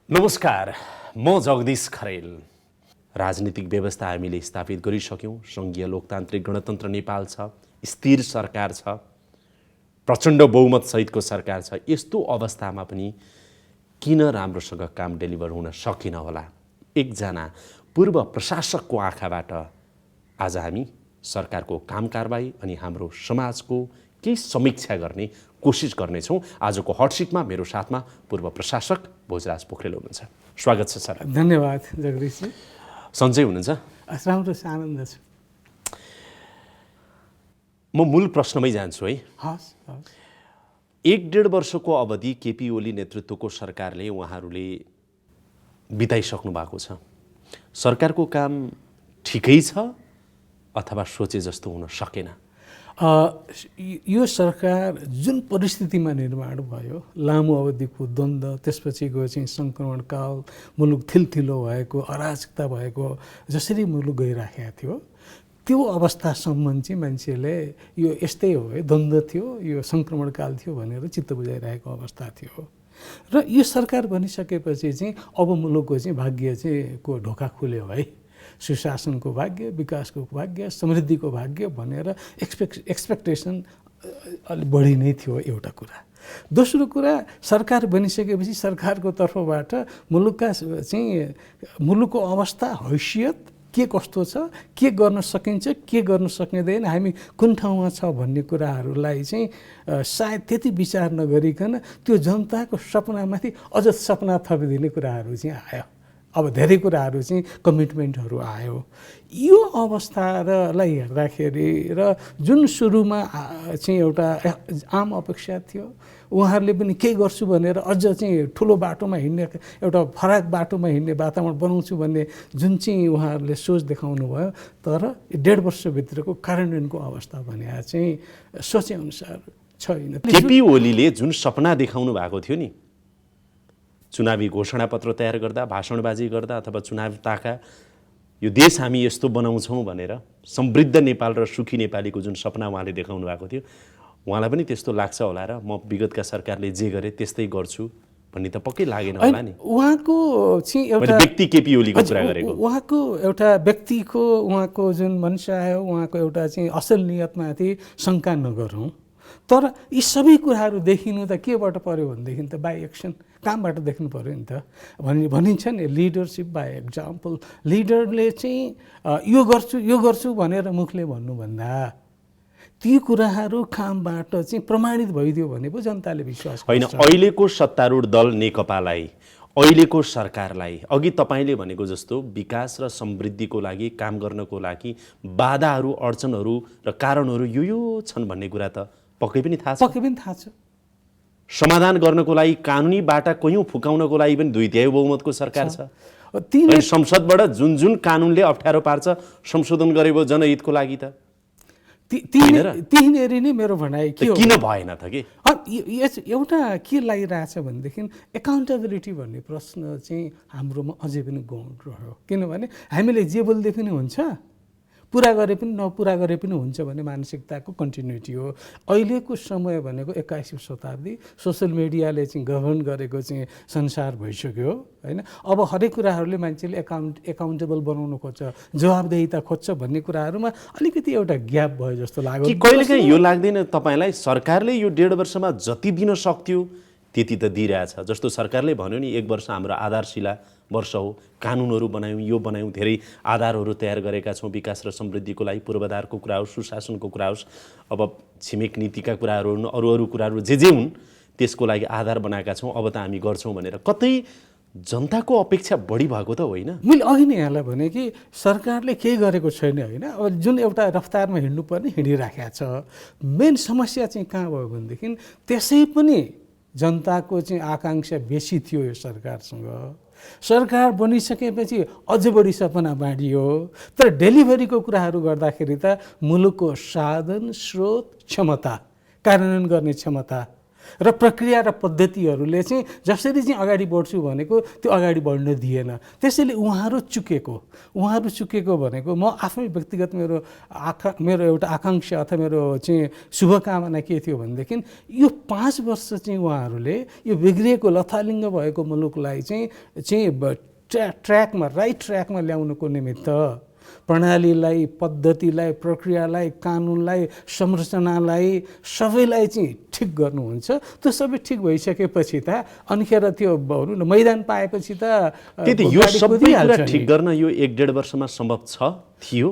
नमस्कार, म जगदीश खरेल। राजनीतिक व्यवस्था हामीले स्थापित गरिसक्यौँ। सङ्घीय लोकतान्त्रिक गणतन्त्र नेपाल छ, स्थिर सरकार छ, प्रचण्ड बहुमत सहितको सरकार छ। यस्तो अवस्थामा पनि किन राम्रोसँग काम डेलिभर हुन सकेन होला? एकजना पूर्व प्रशासकको आँखाबाट आज हामी सरकारको काम कारबाही अनि हाम्रो समाजको केही समीक्षा गर्ने कोसिस गर्नेछौँ। आजको हटसिटमा मेरो साथमा पूर्व प्रशासक भोजराज पोखरेल हुनुहुन्छ। स्वागत छ सर। धन्यवाद जगदीशजी। सन्चै हुनुहुन्छ? राम्रो छ, आनन्द छ। म मूल प्रश्नमै जान्छु है। हस्। 1-1.5 वर्षको अवधि केपी ओली नेतृत्वको सरकारले उहाँहरूले बिताइसक्नु भएको छ। सरकारको काम ठिकै छ अथवा सोचे जस्तो हुन सकेन? यो सरकार जुन परिस्थितिमा निर्माण भयो, लामो अवधिको द्वन्द्व, त्यसपछि गयो चाहिँ सङ्क्रमणकाल, मुलुक थिलथिलो भएको, अराजकता भएको, जसरी मुलुक गइराखेको थियो, त्यो अवस्थासम्म चाहिँ मान्छेले यो यस्तै हो है, द्वन्द्व थियो, यो सङ्क्रमणकाल थियो भनेर चित्त बुझाइरहेको अवस्था थियो। र यो सरकार बनिसकेपछि चाहिँ अब मुलुकको चाहिँ भाग्य चाहिँ को ढोका खुल्यो है। सुशासनको भाग्य, विकासको भाग्य, समृद्धिको भाग्य भनेर एक्सपेक्टेसन अलि बढी नै थियो एउटा कुरा। दोस्रो कुरा, सरकार बनिसकेपछि सरकारको तर्फबाट मुलुकको अवस्था, हैसियत के कस्तो छ, के गर्न सकिन्छ, के गर्न सकिँदैन, हामी कुन ठाउँमा छ भन्ने कुराहरूलाई चाहिँ सायद त्यति विचार नगरिकन त्यो जनताको सपनामाथि अझ सपना थपिदिने कुराहरू चाहिँ आयो। अब धेरै कुराहरू चाहिँ कमिटमेन्टहरू आयो। यो अवस्थालाई हेर्दाखेरि र जुन सुरुमा चाहिँ एउटा आम अपेक्षा थियो, उहाँहरूले पनि केही गर्छु भनेर अझ चाहिँ ठुलो बाटोमा हिँड्ने, एउटा फरक बाटोमा हिँड्ने वातावरण बनाउँछु भन्ने जुन चाहिँ उहाँहरूले सोच देखाउनु भयो, तर 1.5 वर्षभित्रको कार्यान्वयनको अवस्था भने चाहिँ सोचेअनुसार छैन। केपी ओलीले जुन सपना देखाउनु भएको थियो नि, चुनावी घोषणापत्र तयार गर्दा, भाषणबाजी गर्दा अथवा चुनाव ताका यो देश हामी यस्तो बनाउँछौँ भनेर, समृद्ध नेपाल र सुखी नेपालीको जुन सपना उहाँले देखाउनु भएको थियो, उहाँलाई पनि त्यस्तो लाग्छ होला र म विगतका सरकारले जे गरे त्यस्तै गर्छु भन्ने त पक्कै लागेन होला नि। उहाँको चाहिँ एउटा व्यक्ति केपी ओलीको कुरा गरेको, उहाँको एउटा व्यक्तिको उहाँको जुन मनसाय, उहाँको एउटा चाहिँ असल नियतमाथि शङ्का नगरौँ। तर यी सबै कुराहरू देखिनु त केबाट पर्यो भनेदेखि त बाई एक्सन, कामबाट देख्नु पर्यो नि त। भनिन्छ नि लिडरसिप बाई एक्जाम्पल। लिडरले चाहिँ यो गर्छु भनेर मुखले भन्नुभन्दा ती कुराहरू कामबाट चाहिँ प्रमाणित भइदियो भने पो जनताले विश्वास गर्छ। होइन, अहिलेको सत्तारूढ दल नेकपालाई, अहिलेको सरकारलाई अघि तपाईँले भनेको जस्तो विकास र समृद्धिको लागि काम गर्नको लागि बाधाहरू, अडचनहरू र कारणहरू यो छन् भन्ने कुरा त पक्कै पनि थाहा छ। समाधान गर्नको लागि कानुनी बाटा कयौँ फुकाउनको लागि पनि 2/3 बहुमतको सरकार छ। संसदबाट जुन कानुनले अप्ठ्यारो पार्छ संशोधन गरेको जनहितको लागि त त्यहीँनेरि नै मेरो भनाइ के हो, किन भएन त कि? एउटा के लागिरहेछ भनेदेखि एकाउन्टेबिलिटी भन्ने प्रश्न चाहिँ हाम्रोमा अझै पनि गौण रह्यो। किनभने हामीले जे बोल्दै पनि हुन्छ, पुरा गरे पनि नपुरा गरे पनि हुन्छ भन्ने मानसिकताको कन्टिन्युटी हो। अहिलेको समय भनेको 21औं शताब्दी, सोसियल मिडियाले चाहिँ गभर्न गरेको चाहिँ संसार भइसक्यो होइन। अब हरेक कुराहरूले मान्छेले एकाउन्टेबल बनाउनु खोज्छ, जवाबदेहिता खोज्छ भन्ने कुराहरूमा अलिकति एउटा ग्याप भयो जस्तो लाग्यो। कि कहिलेकाहीँ यो लाग्दैन तपाईँलाई, सरकारले यो 1.5 वर्षमा जति दिन सक्थ्यो त्यति त दिइरहेछ? जस्तो सरकारले भन्यो नि, 1 वर्ष हाम्रो आधारशिला वर्ष हो, कानुनहरू बनायौँ, यो बनायौँ, धेरै आधारहरू तयार गरेका छौँ विकास र समृद्धिको लागि। पूर्वाधारको कुरा होस्, सुशासनको कुरा होस्, अब छिमेक नीतिका कुराहरू हुन्, अरू कुराहरू जे हुन् त्यसको लागि आधार बनाएका छौँ, अब त हामी गर्छौँ भनेर। कतै जनताको अपेक्षा बढी भएको त होइन? मैले अघि नै यहाँलाई भने कि सरकारले केही गरेको छैन होइन। अब जुन एउटा रफ्तारमा हिँड्नुपर्ने हिँडिराखेको छ। मेन समस्या चाहिँ कहाँ भयो भनेदेखि त्यसै पनि जनताको चाहिँ आकाङ्क्षा बेसी थियो यो सरकारसँग। सरकार बनिसकेपछि अझ बढी सपना बाँडियो, तर डेलिभरीको कुराहरू गर्दाखेरि त मुलुकको साधन, स्रोत, क्षमता, कार्यान्वयन गर्ने क्षमता र प्रक्रिया र पद्धतिहरूले चाहिँ जसरी चाहिँ अगाडि बढ्छु भनेको त्यो अगाडि बढ्न दिएन। त्यसैले उहाँहरू चुकेको भनेको म आफ्नै व्यक्तिगत मेरो एउटा आकाङ्क्षा अथवा मेरो चाहिँ शुभकामना के थियो भनेदेखि यो 5 वर्ष चाहिँ उहाँहरूले यो बिग्रिएको लथालिङ्ग भएको मुलुकलाई चाहिँ ट्र्याकमा राइट ट्र्याकमा ल्याउनको निमित्त प्रणालीलाई, पद्धतिलाई, प्रक्रियालाई, कानुनलाई, संरचनालाई सबैलाई चाहिँ ठिक गर्नुहुन्छ। त्यो सबै ठिक भइसकेपछि त अनिखेर त्यो भनौँ न मैदान पाएपछि त त्यति यो सबै कुरा ठिक गर्न यो 1.5 वर्षमा सम्भव थियो।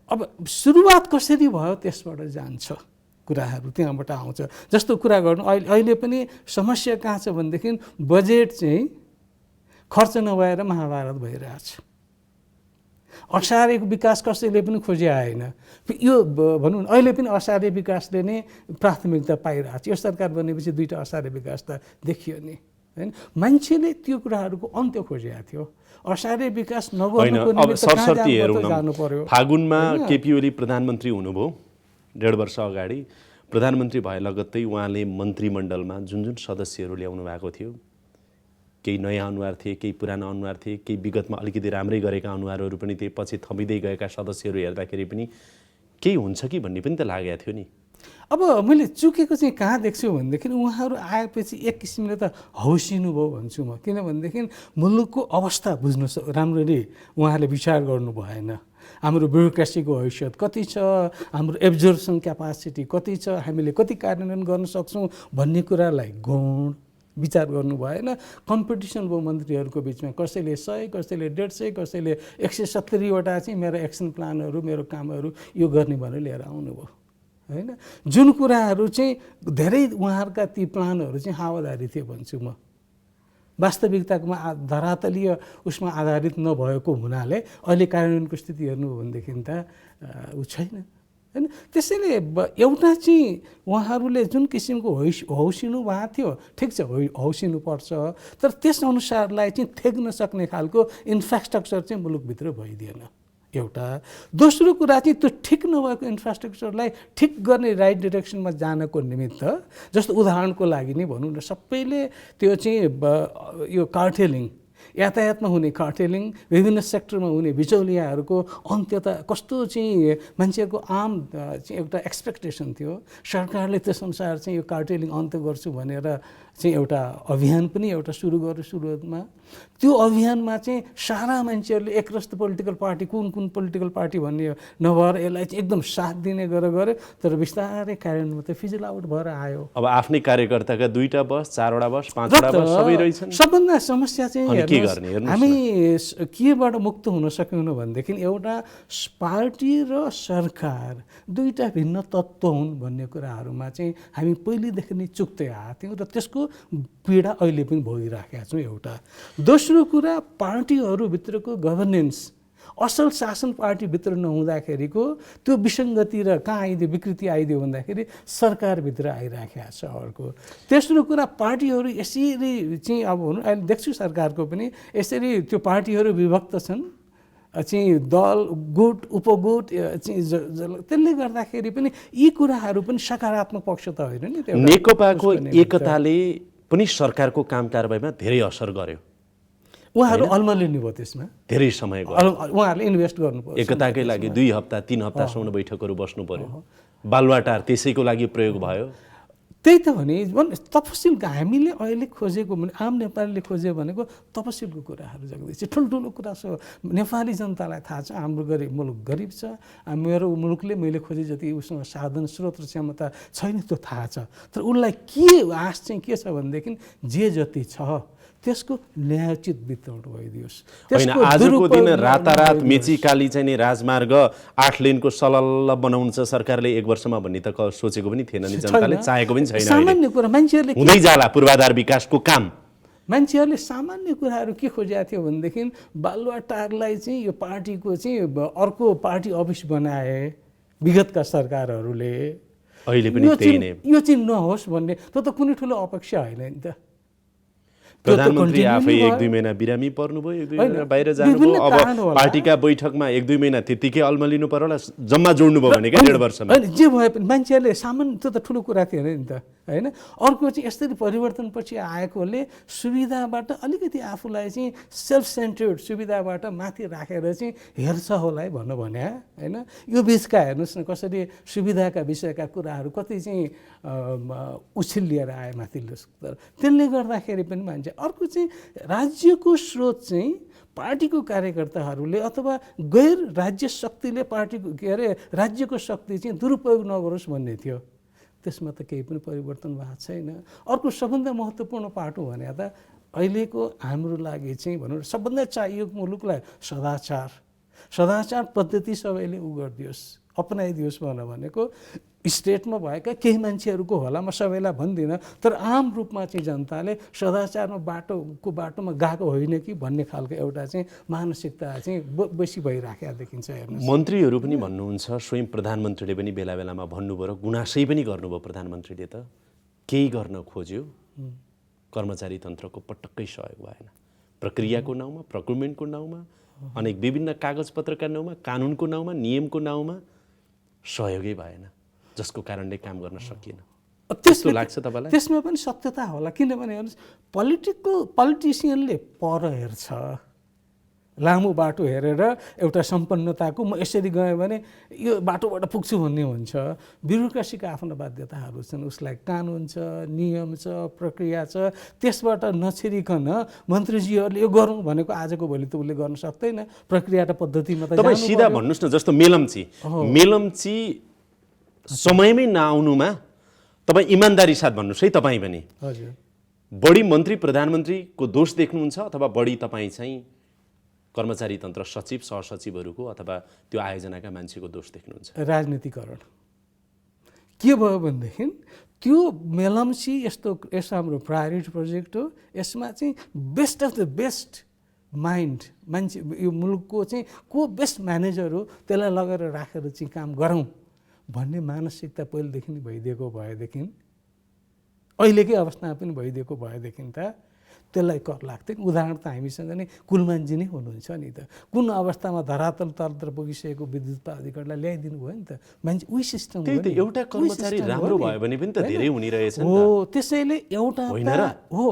अब सुरुवात कसरी भयो त्यसबाट जान्छ कुराहरू, त्यहाँबाट आउँछ। जस्तो कुरा गर्नु अहिले पनि समस्या कहाँ छ भनेदेखि बजेट चाहिँ खर्च नभएर महाभारत भइरहेछ। असारे विकास कसैले पनि खोजे आएन। यो भनौँ न अहिले पनि असारे विकासले नै प्राथमिकता पाइरहेको छ। यो सरकार बनेपछि 2टा असारे विकास त देखियो नि, हैन? मान्छेले त्यो कुराहरूको अन्त्य खोजेको थियो। असारे विकास नगर्नुको निमित्त कहाँ जानु पर्यो? फागुनमा केपी ओली प्रधानमन्त्री हुनुभयो 1.5 वर्ष अगाडि। प्रधानमन्त्री भए लगत्तै उहाँले मन्त्रीमण्डलमा जुन सदस्यहरू ल्याउनु भएको थियो, केही नयाँ अनुहार थिए, केही पुरानो अनुहार थिए, केही विगतमा अलिकति राम्रै गरेका अनुहारहरू पनि थिए, पछि थपिँदै गएका सदस्यहरू हेर्दाखेरि पनि केही हुन्छ कि भन्ने पनि त लागेको थियो नि। अब मैले चुकेको चाहिँ कहाँ देख्छु भनेदेखि उहाँहरू आएपछि एक किसिमले त हौसिनु भयो भन्छु म। किनभनेदेखि मुलुकको अवस्था बुझ्नु राम्ररी उहाँहरूले विचार गर्नु भएन। हाम्रो ब्युरोक्रेसीको हैसियत कति छ, हाम्रो एब्जर्भसन क्यापासिटी कति छ, हामीले कति कार्यान्वयन गर्न सक्छौँ भन्ने कुरालाई गौण विचार गर्नु भएन। कम्पिटिसन भयो मन्त्रीहरूको बिचमा, कसैले 100, कसैले 150, कसैले 170वटा चाहिँ मेरो एक्सन प्लानहरू, मेरो कामहरू यो गर्ने भनेर लिएर आउनुभयो, हैन? जुन कुराहरू चाहिँ धेरै उहाँहरूका ती प्लानहरू चाहिँ हावादारी थियो भन्छु म। वास्तविकतामा धरातलीय उसमा आधारित नभएको हुनाले अहिले कार्यान्वयनको स्थिति हेर्नु हो भनेदेखि त ऊ छैन, हैन? त्यसैले एउटा चाहिँ उहाँहरूले जुन किसिमको हौसिनु भएको थियो, ठिक छ, हौसिनुपर्छ, तर त्यसअनुसारलाई चाहिँ थेग्न सक्ने खालको इन्फ्रास्ट्रक्चर चाहिँ मुलुकभित्र भइदिएन एउटा। दोस्रो कुरा चाहिँ त्यो ठिक नभएको इन्फ्रास्ट्रक्चरलाई ठिक गर्ने राइट डिरेक्सनमा जानको निमित्त, जस्तो उदाहरणको लागि नै भनौँ न, सबैले त्यो चाहिँ यो कार्टेलिङ, यातायातमा हुने कार्टेलिङ, विभिन्न सेक्टरमा हुने बिचौलियाहरूको अन्त्य त कस्तो चाहिँ मान्छेहरूको आम चाहिँ एउटा एक्सपेक्टेसन थियो। सरकारले त्यसअनुसार चाहिँ यो कार्टेलिङ अन्त्य गर्छु भनेर चाहिँ एउटा अभियान पनि एउटा सुरु गर्यो सुरुवातमा। त्यो अभियानमा चाहिँ सारा मान्छेहरूले एकरस्त पोलिटिकल पार्टी कुन पोलिटिकल पार्टी भन्ने नभएर यसलाई चाहिँ एकदम साथ दिने गऱ्यो, तर बिस्तारै कार्यान्वयन त फिजिल आउट भएर आयो। अब आफ्नै कार्यकर्ताका 2टा बस, 4वटा बस, 5वटा बस सबै रहेछन्। सबभन्दा समस्या चाहिँ हेर्नुहोस्, हामी केबाट मुक्त हुन सक्यौँ भनेदेखि एउटा पार्टी र सरकार 2टा भिन्न तत्त्व हुन् भन्ने कुराहरूमा चाहिँ हामी पहिलेदेखि नै चुक्दै आएको थियौँ र त्यसको पीडा अहिले पनि भोगिराखेका छौँ एउटा। दोस्रो कुरा पार्टीहरूभित्रको गभर्नेन्स, असल शासन पार्टीभित्र नहुँदाखेरिको त्यो विसङ्गति र कहाँ आइदियो, विकृति आइदियो भन्दाखेरि सरकारभित्र आइराखेको छ अर्को। तेस्रो कुरा पार्टीहरू यसरी चाहिँ अब हुनु अहिले देख्छु सरकारको पनि यसरी त्यो पार्टीहरू विभक्त छन् चाहिँ दल, गुट, उपगुट चाहिँ त्यसले गर्दाखेरि पनि यी कुराहरू पनि सकारात्मक पक्ष त होइन नि। त्यो नेकपाको एकताले पनि सरकारको काम कारबाहीमा धेरै असर गर्यो। उहाँहरू अल्मलिनु भयो त्यसमा, धेरै समय गयो। उहाँहरूले इन्भेस्ट गर्नुपर्छ एकताकै लागि 2 हप्ता 3 हप्तासम्म बैठकहरू बस्नु पर्यो। बालुवाटार त्यसैको लागि प्रयोग भयो। त्यही त भने तपसिल हामीले अहिले खोजेको भने आम नेपालीले खोज्यो भनेको तपसिलको कुराहरू जग्दैछ। ठुल्ठुलो कुरा छ, नेपाली जनतालाई थाहा छ हाम्रो मुलुक गरिब छ, मेरो मुलुकले मैले खोजे जति उसँग साधन स्रोत र क्षमता छैन त्यो थाहा छ। तर उसलाई के आश चाहिँ के छ भनेदेखि जे जति छ त्यसको न्यायोचित वितरण भइदियोस्। होइन, आजको दिन रातारात मेचीकाली चाहिँ नि राजमार्ग 8 लेनको सलल्ल बनाउँछ सरकारले 1 वर्षमा भन्ने त सोचेको पनि थिएन नि, जनताले चाहेको पनि छैन। सामान्य कुरा मान्छेहरूले हुँदै जाला पूर्वाधार विकासको काम। मान्छेहरूले सामान्य कुराहरू के खोजेको थियो भनेदेखि बालुवाटारलाई चाहिँ यो पार्टीको चाहिँ अर्को पार्टी अफिस बनाए विगतका सरकारहरूले, अहिले पनि त्यही नै, यो चाहिँ नहोस् भन्ने त्यो त कुनै ठुलो अपेक्षा होइन नि त। प्रधानमन्त्री आफै 1-2 महिना बिरामी पर्नुभयो, 1-2 महिना बाहिर जानुभयो। अब पार्टीका बैठकमा 1-2 महिना त्यतिकै अल्मलिनु पर्यो होला, जम्मा जोड्नु भयो भने क्या 1.5 वर्षमा। जे भए पनि मान्छेहरूले सामान्य त्यो त ठुलो कुरा थिएन नि त। होइन। अर्को चाहिँ यसरी परिवर्तनपछि आएकोले सुविधाबाट अलिकति आफूलाई चाहिँ सेल्फ सेन्टर्ड सुविधाबाट माथि राखेर चाहिँ हेर्छ होला है भन्नु भने होइन। यो बिचका हेर्नुहोस् न कसरी सुविधाका विषयका कुराहरू कति चाहिँ उछिल लिएर आए माथिल्लो स्तर। त्यसले गर्दाखेरि पनि मान्छे अर्को चाहिँ राज्यको स्रोत चाहिँ पार्टीको कार्यकर्ताहरूले अथवा गैर राज्य शक्तिले पार्टीको के अरे राज्यको शक्ति चाहिँ दुरुपयोग नगरोस् भन्ने थियो। त्यसमा त केही पनि परिवर्तन भएको छैन। अर्को सबभन्दा महत्त्वपूर्ण पाटो भने त अहिलेको हाम्रो लागि चाहिँ भनौँ सबभन्दा चाहिएको मुलुकलाई सदाचार पद्धति सबैले उ गरिदियोस् अपनाइदियोस् भनेको स्टेटमा भएका केही मान्छेहरूको होला म सबैलाई भन्दिनँ, तर आम रूपमा चाहिँ जनताले सदाचारमा बाटोमा गएको होइन कि भन्ने खालको एउटा चाहिँ मानसिकता चाहिँ बेसी भइराखेको देखिन्छ। हेर्नुहोस् मन्त्रीहरू पनि भन्नुहुन्छ, स्वयं प्रधानमन्त्रीले पनि बेला बेलामा भन्नुभयो र गुनासै पनि गर्नुभयो प्रधानमन्त्रीले त केही गर्न खोज्यो कर्मचारी तन्त्रको पटक्कै सहयोग भएन। प्रक्रियाको नाउँमा प्रोक्युरमेन्टको नाउँमा अनेक विभिन्न कागजपत्रका नाउँमा कानुनको नाउँमा नियमको नाउँमा सहयोगै भएन, जसको कारणले काम गर्न सकिएन। त्यस्तो लाग्छ तपाईँलाई? त्यसमा पनि सत्यता होला, किनभने हेर्नुहोस् पोलिटिसियनले पर हेर्छ, लामो बाटो हेरेर एउटा सम्पन्नताको म यसरी गएँ भने यो बाटोबाट पुग्छु भन्ने हुन्छ। ब्युरोक्रेसीका आफ्ना बाध्यताहरू छन्, उसलाई कानुन छ, नियम छ, प्रक्रिया छ, त्यसबाट नछिरिकन मन्त्रीजीहरूले यो गरौँ भनेको आजको भोलि त उसले गर्न सक्दैन। प्रक्रिया र पद्धतिमा त तपाईँ सिधा भन्नुहोस् न, जस्तो मेलम्ची समयमै नआउनुमा तपाईँ इमान्दारी साथ भन्नुहोस् है, तपाईँ पनि हजुर बढी मन्त्री प्रधानमन्त्रीको दोष देख्नुहुन्छ अथवा बढी तपाईँ चाहिँ कर्मचारी तन्त्र सचिव सहसचिवहरूको अथवा त्यो आयोजनाका मान्छेको दोष देख्नुहुन्छ? राजनीतिकरण के भयो भनेदेखि त्यो मेलम्ची यस्तो हाम्रो प्रायोरिटी प्रोजेक्ट हो, यसमा चाहिँ best of the best mind मान्छे यो मुलुकको चाहिँ को बेस्ट म्यानेजर हो त्यसलाई लगेर राखेर चाहिँ काम गरौँ भन्ने मानसिकता पहिलेदेखि नै भइदिएको भएदेखि अहिलेकै अवस्थामा पनि भइदिएको भएदेखि त त्यसलाई कर लाग्थ्यो। उदाहरण त हामीसँग नै कुलमानजी नै हुनुहुन्छ नि त, कुन अवस्थामा धरातल तलतिर पुगिसकेको विद्युत प्राधिकरणलाई ल्याइदिनु भयो नि त। मान्छे उही सिस्टम हो नि, एउटा कर्मचारी राम्रो भयो भने पनि त धेरै हुने रहेछ हो। त्यसैले एउटा हो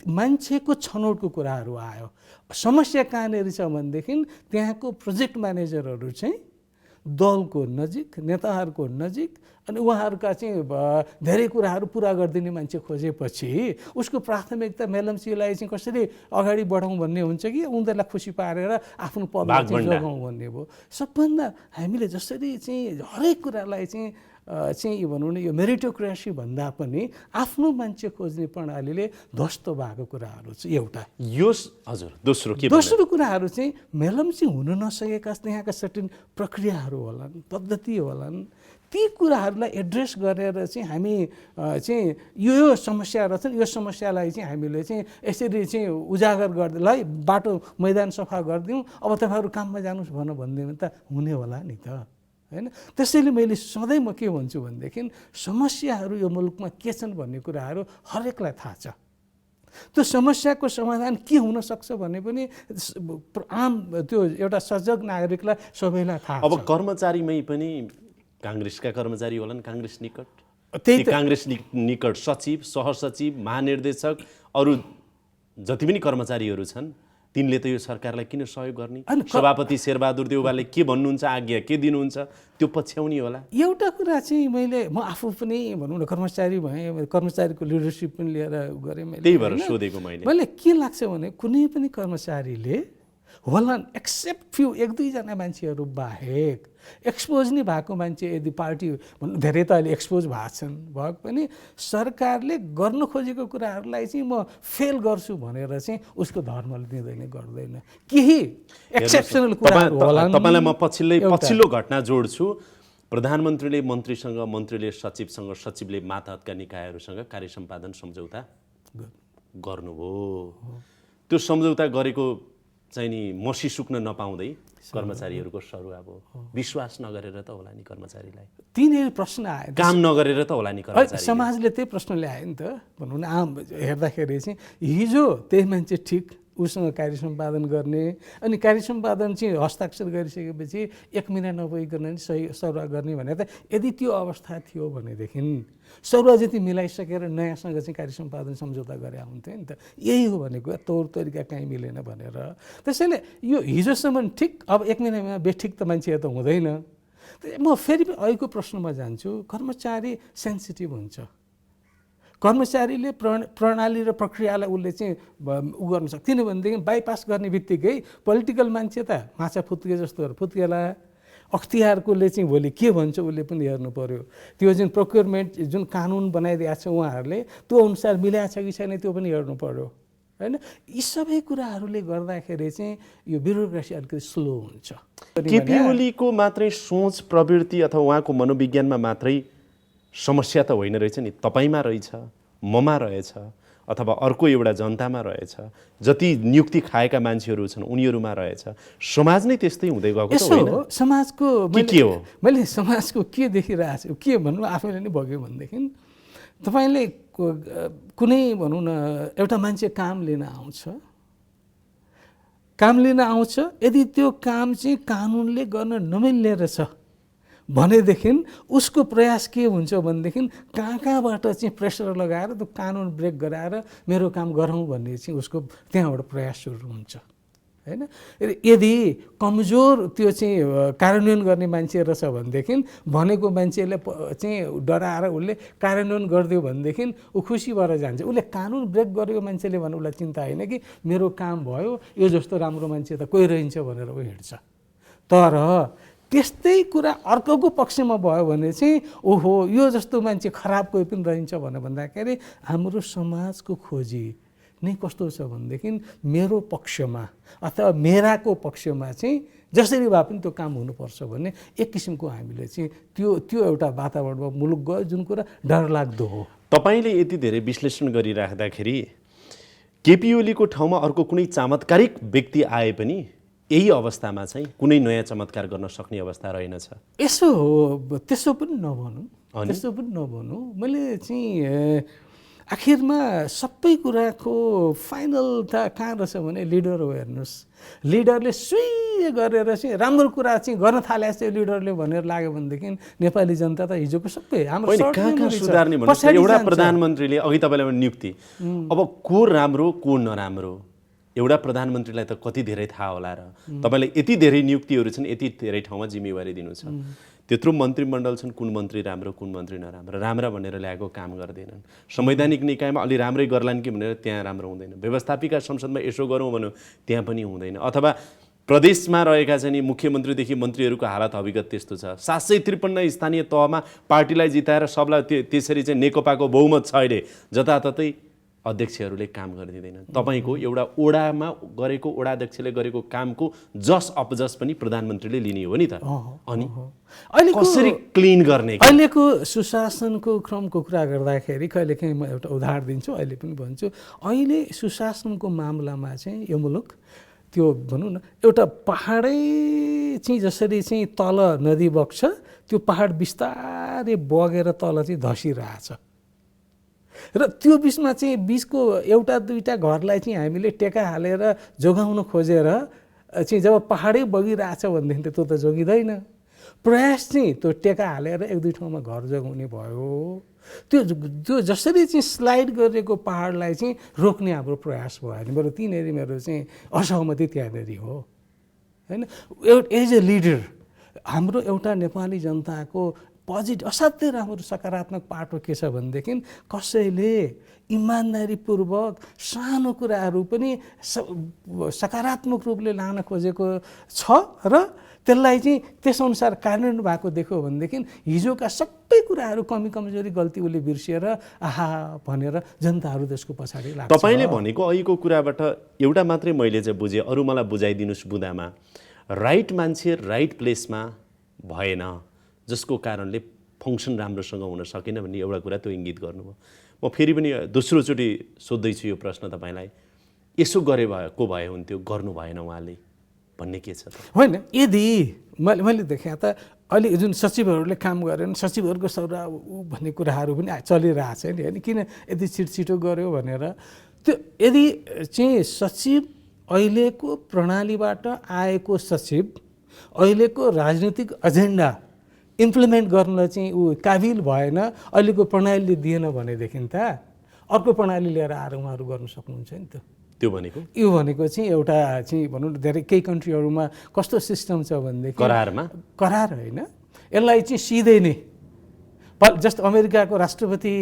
मान्छेको छनौटको कुराहरू आयो। समस्या कहाँनिर छ भनेदेखि त्यहाँको प्रोजेक्ट म्यानेजरहरू चाहिँ दलको नजिक नेताहरूको नजिक अनि उहाँहरूका चाहिँ धेरै कुराहरू पुरा गरिदिने मान्छे खोजेपछि उसको प्राथमिकता मेलम्चीलाई चाहिँ कसरी अगाडि बढाउँ भन्ने हुन्छ कि उनीहरूलाई खुसी पारेर आफ्नो पदलाई चाहिँ जोगाउँ भन्ने भयो। सबभन्दा हामीले जसरी चाहिँ हरेक कुरालाई चाहिँ यो भनौँ न यो मेरिटोक्रेसी भन्दा पनि आफ्नो मान्छे खोज्ने प्रणालीले ध्वस्त भएको कुराहरू चाहिँ एउटा यो। हजुर दोस्रो कुराहरू चाहिँ मेलम्ची हुन नसकेका त्यहाँका सर्टेन प्रक्रियाहरू होलान्, पद्धति होलान्, ती कुराहरूलाई एड्रेस गरेर चाहिँ हामी चाहिँ यो समस्या रहेछन्, यो समस्यालाई चाहिँ हामीले चाहिँ यसरी चाहिँ उजागर गर्दै ल बाटो मैदान सफा गरिदिउँ अब तपाईँहरू काममा जानुहोस् भनिदियो भने त हुने होला नि त होइन। त्यसैले मैले सधैँ म के भन्छु भनेदेखि समस्याहरू यो मुलुकमा के छन् भन्ने कुराहरू हरेकलाई थाहा छ। त्यो समस्याको समाधान के हुनसक्छ भन्ने पनि आम त्यो एउटा सजग नागरिकलाई सबैलाई थाहा छ। अब कर्मचारीमै पनि काङ्ग्रेसका कर्मचारी होलान्, काङ्ग्रेस निकट सचिव सहसचिव महानिर्देशक अरू जति पनि कर्मचारीहरू छन् तिनले त यो सरकारलाई किन सहयोग गर्ने? सभापति शेरबहादुर देउवाले के भन्नुहुन्छ, आज्ञा के दिनुहुन्छ त्यो पछ्याउने होला। एउटा कुरा चाहिँ म आफू पनि भनौँ न कर्मचारी भएँ, कर्मचारीको लिडरसिप पनि लिएर गरेँ मैले, त्यही भएर सोधेको मैले के लाग्छ भने कुनै पनि कर्मचारीले होला एक्सेप्ट फ्यु एक दुईजना मान्छेहरू बाहेक एक्सपोज नै भएको मान्छे यदि पार्टी धेरै त अहिले एक्सपोज भएको छन् भए पनि सरकारले गर्न खोजेको कुराहरूलाई चाहिँ म फेल गर्छु भनेर चाहिँ उसको धर्मले दिँदैन गर्दैन। केही एक्सेप्सनल कुराहरू होला। तपाईँलाई म पछिल्लो घटना जोड्छु। प्रधानमन्त्रीले मन्त्रीसँग, मन्त्रीले सचिवसँग, सचिवले मातहतका निकायहरूसँग कार्य सम्पादन सम्झौता गर्नुभयो। त्यो सम्झौता गरेको चाहिँ नि मसी सुक्न नपाउँदै कर्मचारीहरूको सरुवा भयो। विश्वास नगरेर त होला नि कर्मचारीलाई, तिनीहरू प्रश्न आयो, काम नगरेर त होला नि कर्मचारी। समाजले त्यही प्रश्न ल्यायो नि त। भनौँ न आम हेर्दाखेरि चाहिँ हिजो त्यही मान्छे ठिक उसँग कार्य सम्पादन गर्ने अनि कार्य सम्पादन चाहिँ हस्ताक्षर गरिसकेपछि 1 महिना नभइकन नि सही सरुवा गर्ने भने त यदि त्यो अवस्था थियो भनेदेखि सरुवा जति मिलाइसकेर नयाँसँग चाहिँ कार्य सम्पादन सम्झौता गरे हुन्थ्यो नि त। यही हो भनेको, तौर तरिका कहीँ मिलेन भनेर। त्यसैले यो हिजोसम्म ठिक, अब 1 महिनामा बेठिक त मान्छे त हुँदैन। म फेरि अहिलेको प्रश्नमा जान्छु। कर्मचारी सेन्सिटिभ हुन्छ, कर्मचारीले प्रणाली र प्रक्रियालाई उसले चाहिँ उ गर्न सक्छ। किनभनेदेखि बाइपास गर्ने बित्तिकै पोलिटिकल मान्छे त माछा फुत्के जस्तोहरू फुत्केला, अख्तियारकोले चाहिँ भोलि के भन्छ उसले पनि हेर्नु पर्यो। त्यो जुन प्रोक्योरमेन्ट जुन कानुन बनाइदिएको छ उहाँहरूले त्यो अनुसार मिलाएको छ कि छैन त्यो पनि हेर्नु पर्यो होइन। यी सबै कुराहरूले गर्दाखेरि चाहिँ यो ब्युरोक्रेसी अलिकति स्लो हुन्छ। केपी ओलीको मात्रै सोच प्रवृत्ति अथवा उहाँको मनोविज्ञानमा मात्रै समस्या त होइन रहेछ नि, तपाईँमा रहेछ, ममा रहेछ, अथवा अर्को एउटा जनतामा रहेछ, जति नियुक्ति खाएका मान्छेहरू छन् उनीहरूमा रहेछ। समाज नै त्यस्तै हुँदै गएको त होइन? समाजको के हो? मैले समाजको के देखिरहेको छु के भन्नु आफैले नै भग्यो भनेदेखि तपाईँले कुनै भनौँ न एउटा मान्छे काम लिन आउँछ, यदि त्यो काम चाहिँ कानुनले गर्न नमिल्ने रहेछ भनेदेखि उसको प्रयास के हुन्छ भनेदेखि कहाँबाट चाहिँ प्रेसर लगाएर त्यो कानुन ब्रेक गराएर मेरो काम गरौँ भन्ने चाहिँ उसको त्यहाँबाट प्रयास सुरु हुन्छ होइन। यदि कमजोर त्यो चाहिँ कार्यान्वयन गर्ने मान्छे रहेछ भनेदेखि भनेको मान्छेले चाहिँ डराएर उसले कार्यान्वयन गरिदियो भनेदेखि ऊ खुसी भएर जान्छ। उसले कानुन ब्रेक गरेको मान्छेले भने उसलाई चिन्ता होइन कि मेरो काम भयो, यो जस्तो राम्रो मान्छे त कोही रहन्छ भनेर ऊ हिँड्छ। तर त्यस्तै कुरा अर्कोको पक्षमा भयो भने चाहिँ ओहो यो जस्तो मान्छे खराब कोही पनि रहन्छ भनेर भन्दाखेरि हाम्रो समाजको खोजी नै कस्तो छ भनेदेखि मेरो पक्षमा अथवा मेराको पक्षमा चाहिँ जसरी भए पनि त्यो काम हुनुपर्छ भन्ने एक किसिमको हामीले चाहिँ त्यो एउटा वातावरणमा मुलुक गयो जुन कुरा डरलाग्दो हो। तपाईँले यति धेरै विश्लेषण गरिराख्दाखेरि केपी ओलीको ठाउँमा अर्को कुनै चमत्कारिक व्यक्ति आए पनि यही अवस्थामा चाहिँ कुनै नयाँ चमत्कार गर्न सक्ने अवस्था रहेनछ। त्यसो पनि नभनौँ। मैले चाहिँ आखिरमा सबै कुराको फाइनल त कहाँ रहेछ भने लिडर हो। हेर्नुहोस्, लिडरले सुई गरेर चाहिँ राम्रो कुरा चाहिँ गर्न थाले चाहिँ लिडरले भनेर लाग्यो भनेदेखि नेपाली जनता त हिजोको सबै हाम्रो कहाँ सुधार्ने भन्नुहोस्। एउटा प्रधानमन्त्रीले अघि तपाईँलाई नियुक्ति, अब को राम्रो को नराम्रो एउटा प्रधानमन्त्रीलाई त कति धेरै थाहा होला र तपाईँले यति धेरै नियुक्तिहरू छन्, यति धेरै ठाउँमा जिम्मेवारी दिनु छ, त्यत्रो मन्त्रीमण्डल छन्, कुन मन्त्री राम्रो कुन मन्त्री नराम्रो, राम्रा भनेर ल्याएको काम गर्दैनन्। संवैधानिक निकायमा अलि राम्रै गर्लान् कि भनेर त्यहाँ राम्रो हुँदैन, व्यवस्थापिका संसदमा यसो गरौँ भन्यो त्यहाँ पनि हुँदैन, अथवा प्रदेशमा रहेका चाहिँ नि मुख्यमन्त्रीदेखि मन्त्रीहरूको हालत अविगत त्यस्तो छ। 753 स्थानीय तहमा पार्टीलाई जिताएर सबलाई त्यसरी चाहिँ नेकपाको बहुमत छ अहिले, जताततै अध्यक्षहरूले काम गरिदिँदैन। तपाईँको एउटा ओडामा गरेको ओडाध्यक्षले गरेको कामको जस अपजस पनि प्रधानमन्त्रीले लिने हो नि त। अनि कसरी क्लिन गर्ने? अहिलेको सुशासनको क्रमको कुरा गर्दाखेरि कहिलेकाहीँ म एउटा उदाहरण दिन्छु, अहिले पनि भन्छु। अहिले सुशासनको मामलामा चाहिँ यो मुलुक त्यो भनौँ न एउटा पहाडै चाहिँ जसरी चाहिँ तल नदी बग्छ त्यो पहाड बिस्तारै बगेर तल चाहिँ धसिरहेछ र त्यो बिचमा चाहिँ बिचको एउटा दुईटा घरलाई चाहिँ हामीले टेका हालेर जोगाउन खोजेर चाहिँ जब पहाडै बगिरहेछ भनेदेखि त्यो त जोगिँदैन। प्रयास चाहिँ त्यो टेका हालेर एक दुई ठाउँमा घर जोगाउने भयो। त्यो जसरी चाहिँ स्लाइड गरेको पहाडलाई चाहिँ रोक्ने हाम्रो प्रयास भयो। मेरो मेरो चाहिँ असहमति त्यहाँनिर हो होइन। एज ए लिडर हाम्रो एउटा नेपाली जनताको असाध्यै राम्रो सकारात्मक पाटो के छ भनेदेखि कसैले इमान्दारीपूर्वक सानो कुराहरू पनि सकारात्मक रूपले लान खोजेको छ र त्यसलाई चाहिँ त्यसअनुसार कार्यान्वयन भएको देख्यो भनेदेखि हिजोका सबै कुराहरू कमी कमजोरी गल्ती उसले बिर्सिएर आहा भनेर जनताहरू त्यसको पछाडि लाग्छ। तपाईँले भनेको अहिलेको कुराबाट एउटा मात्रै मैले चाहिँ बुझेँ, अरू मलाई बुझाइदिनुहोस् बुदामा। राइट मान्छे राइट प्लेसमा भएन जसको कारणले फङ्सन राम्रोसँग हुन सकेन भन्ने एउटा कुरा त्यो इङ्गित गर्नुभयो। म फेरि पनि दोस्रोचोटि सोध्दैछु यो प्रश्न तपाईँलाई, यसो गरे भएको भए हुन्थ्यो, गर्नु भएन उहाँले भन्ने के छ त? होइन, यदि मैले देखेँ त अहिले जुन सचिवहरूले काम गरेन, सचिवहरूको सौरा भन्ने कुराहरू पनि चलिरहेको छ नि होइन, किन यति छिटो गऱ्यो भनेर। त्यो यदि चाहिँ सचिव अहिलेको प्रणालीबाट आएको सचिव अहिलेको राजनीतिक एजेन्डा इम्प्लिमेन्ट गर्नलाई चाहिँ ऊ काबिल भएन, अहिलेको प्रणालीले दिएन भनेदेखि त अर्को प्रणाली लिएर आएर उहाँहरू गर्न सक्नुहुन्छ नि त। त्यो भनेको यो भनेको चाहिँ एउटा चाहिँ भनौँ न धेरै केही कन्ट्रीहरूमा कस्तो सिस्टम छ भनेदेखि करार होइन, यसलाई चाहिँ सिधै नै जस्तो अमेरिकाको राष्ट्रपति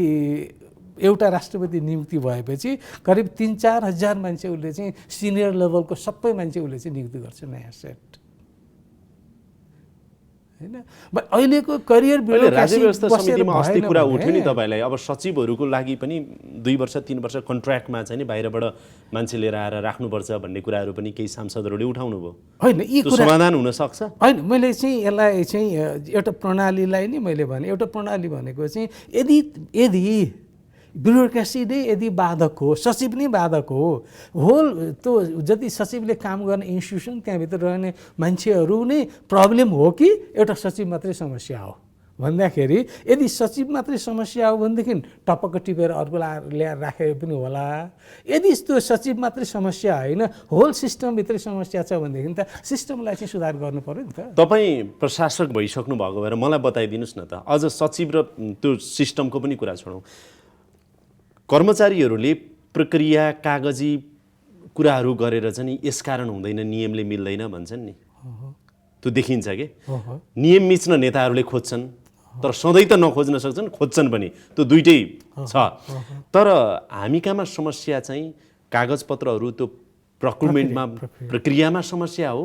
एउटा राष्ट्रपति नियुक्ति भएपछि करिब 3-4 हजार मान्छे उसले चाहिँ सिनियर लेभलको सबै मान्छे उसले चाहिँ नियुक्ति गर्छ नयाँ सेट हैन। अहिलेको करियर राज्य व्यवस्था समितिमा अस्ति कुरा उठ्यो नि तपाईँलाई, अब सचिवहरूको लागि पनि 2 वर्ष 3 वर्ष कन्ट्र्याक्टमा चाहिँ नि बाहिरबाट मान्छे लिएर आएर राख्नुपर्छ भन्ने कुराहरू पनि केही सांसदहरूले उठाउनु भयो होइन। यी कुरा समाधान हुन सक्छ होइन। मैले चाहिँ यसलाई चाहिँ एउटा प्रणालीलाई नि मैले भने एउटा प्रणाली भनेको चाहिँ यदि ब्युरोक्रेसी नै यदि बाधक हो, सचिव नै बाधक हो, होल त्यो जति सचिवले काम गर्ने इन्स्टिट्युसन त्यहाँभित्र रहने मान्छेहरू नै प्रब्लम हो कि एउटा सचिव मात्रै समस्या हो भन्दाखेरि यदि सचिव मात्रै समस्या हो भनेदेखि टपक्क टिपेर अर्को ल्याएर राखेर पनि होला। यदि त्यो सचिव मात्रै समस्या होइन होल सिस्टमभित्रै समस्या छ भनेदेखि त सिस्टमलाई चाहिँ सुधार गर्नु पर्यो नि त। तपाईँ प्रशासक भइसक्नु भएको भएर मलाई बताइदिनुहोस् न त, अझ सचिव र त्यो सिस्टमको पनि कुरा छोडौँ, कर्मचारीहरूले प्रक्रिया कागजी कुराहरू गरेर चाहिँ यसकारण हुँदैन, नियमले मिल्दैन भन्छन् नि, त्यो देखिन्छ कि नियम मिच्न नेताहरूले खोज्छन् तर सधैँ त नखोज्न सक्छन्, खोज्छन् पनि, त्यो दुइटै छ। तर हामी कहाँमा समस्या चाहिँ कागजपत्रहरू त्यो प्रक्रुमेन्टमा प्रक्रियामा समस्या हो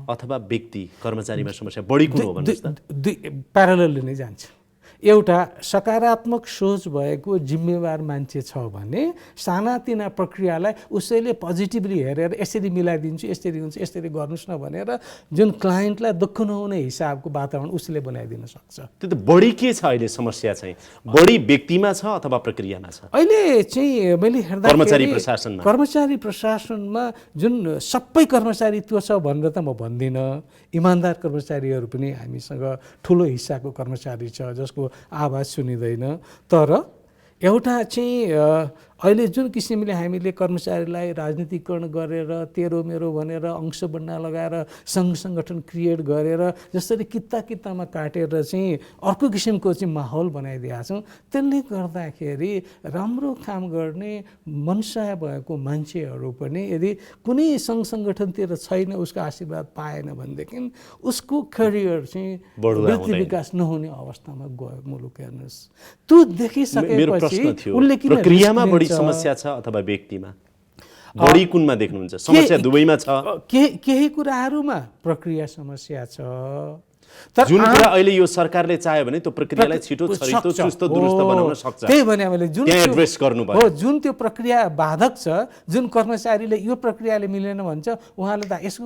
अथवा व्यक्ति कर्मचारीमा समस्या बढी कुरो हो भन्नुहोस् त। दुई प्यारललले नै जान्छ। एउटा सकारात्मक सोच भएको जिम्मेवार मान्छे छ भने सानातिना प्रक्रियालाई उसैले पोजिटिभली हेरेर यसरी मिलाइदिन्छु, यसरी हुन्छ, यसरी गर्नुहोस् न भनेर जुन क्लाइन्टलाई दुःख नहुने हिसाबको वातावरण उसले बनाइदिन सक्छ। त्यो त बढी के छ अहिले समस्या चाहिँ, बढी व्यक्तिमा छ अथवा प्रक्रियामा छ? अहिले चाहिँ मैले हेर्दा कर्मचारी प्रशासनमा जुन सबै कर्मचारी त्यो छ भनेर त म भन्दिनँ। इमान्दार कर्मचारीहरू पनि हामीसँग ठुलो हिस्साको कर्मचारी छ जसको आवाज सुनिँदैन। तर एउटा चाहिँ अहिले जुन किसिमले हामीले कर्मचारीलाई राजनीतिकरण गरेर तेरो मेरो भनेर अंश बन्ना लगाएर सङ्घ सङ्गठन क्रिएट गरेर जसरी कितामा काटेर चाहिँ अर्को किसिमको चाहिँ माहौल बनाइदिएका छौँ, त्यसले गर्दाखेरि राम्रो काम गर्ने मनसा भएको मान्छेहरू पनि यदि कुनै सङ्घ सङ्गठनतिर छैन, उसको आशीर्वाद पाएन भनेदेखि उसको करियर चाहिँ वृद्धि विकास नहुने अवस्थामा गयो। मुलुक हेर्नुहोस्, त्यो देखिसकेपछि उसले किन समस्या छ अथवा व्यक्तिमा बढी कुनमा देख्नुहुन्छ समस्या? दुवैमा छ। केही कुराहरूमा प्रक्रिया समस्या छ। तर जुन कुरा अहिले यो सरकारले चाह्यो भने त्यो प्रक्रियालाई छिटो छरितो चुस्त दुरुस्त बनाउन सक्छ। त्यही भने मैले जुन एड्रेस गर्नु पर्यो, जुन त्यो प्रक्रिया बाधक छ, जुन कर्मचारीले यो प्रक्रियाले मिलेन भन्छ उहाँले त यसको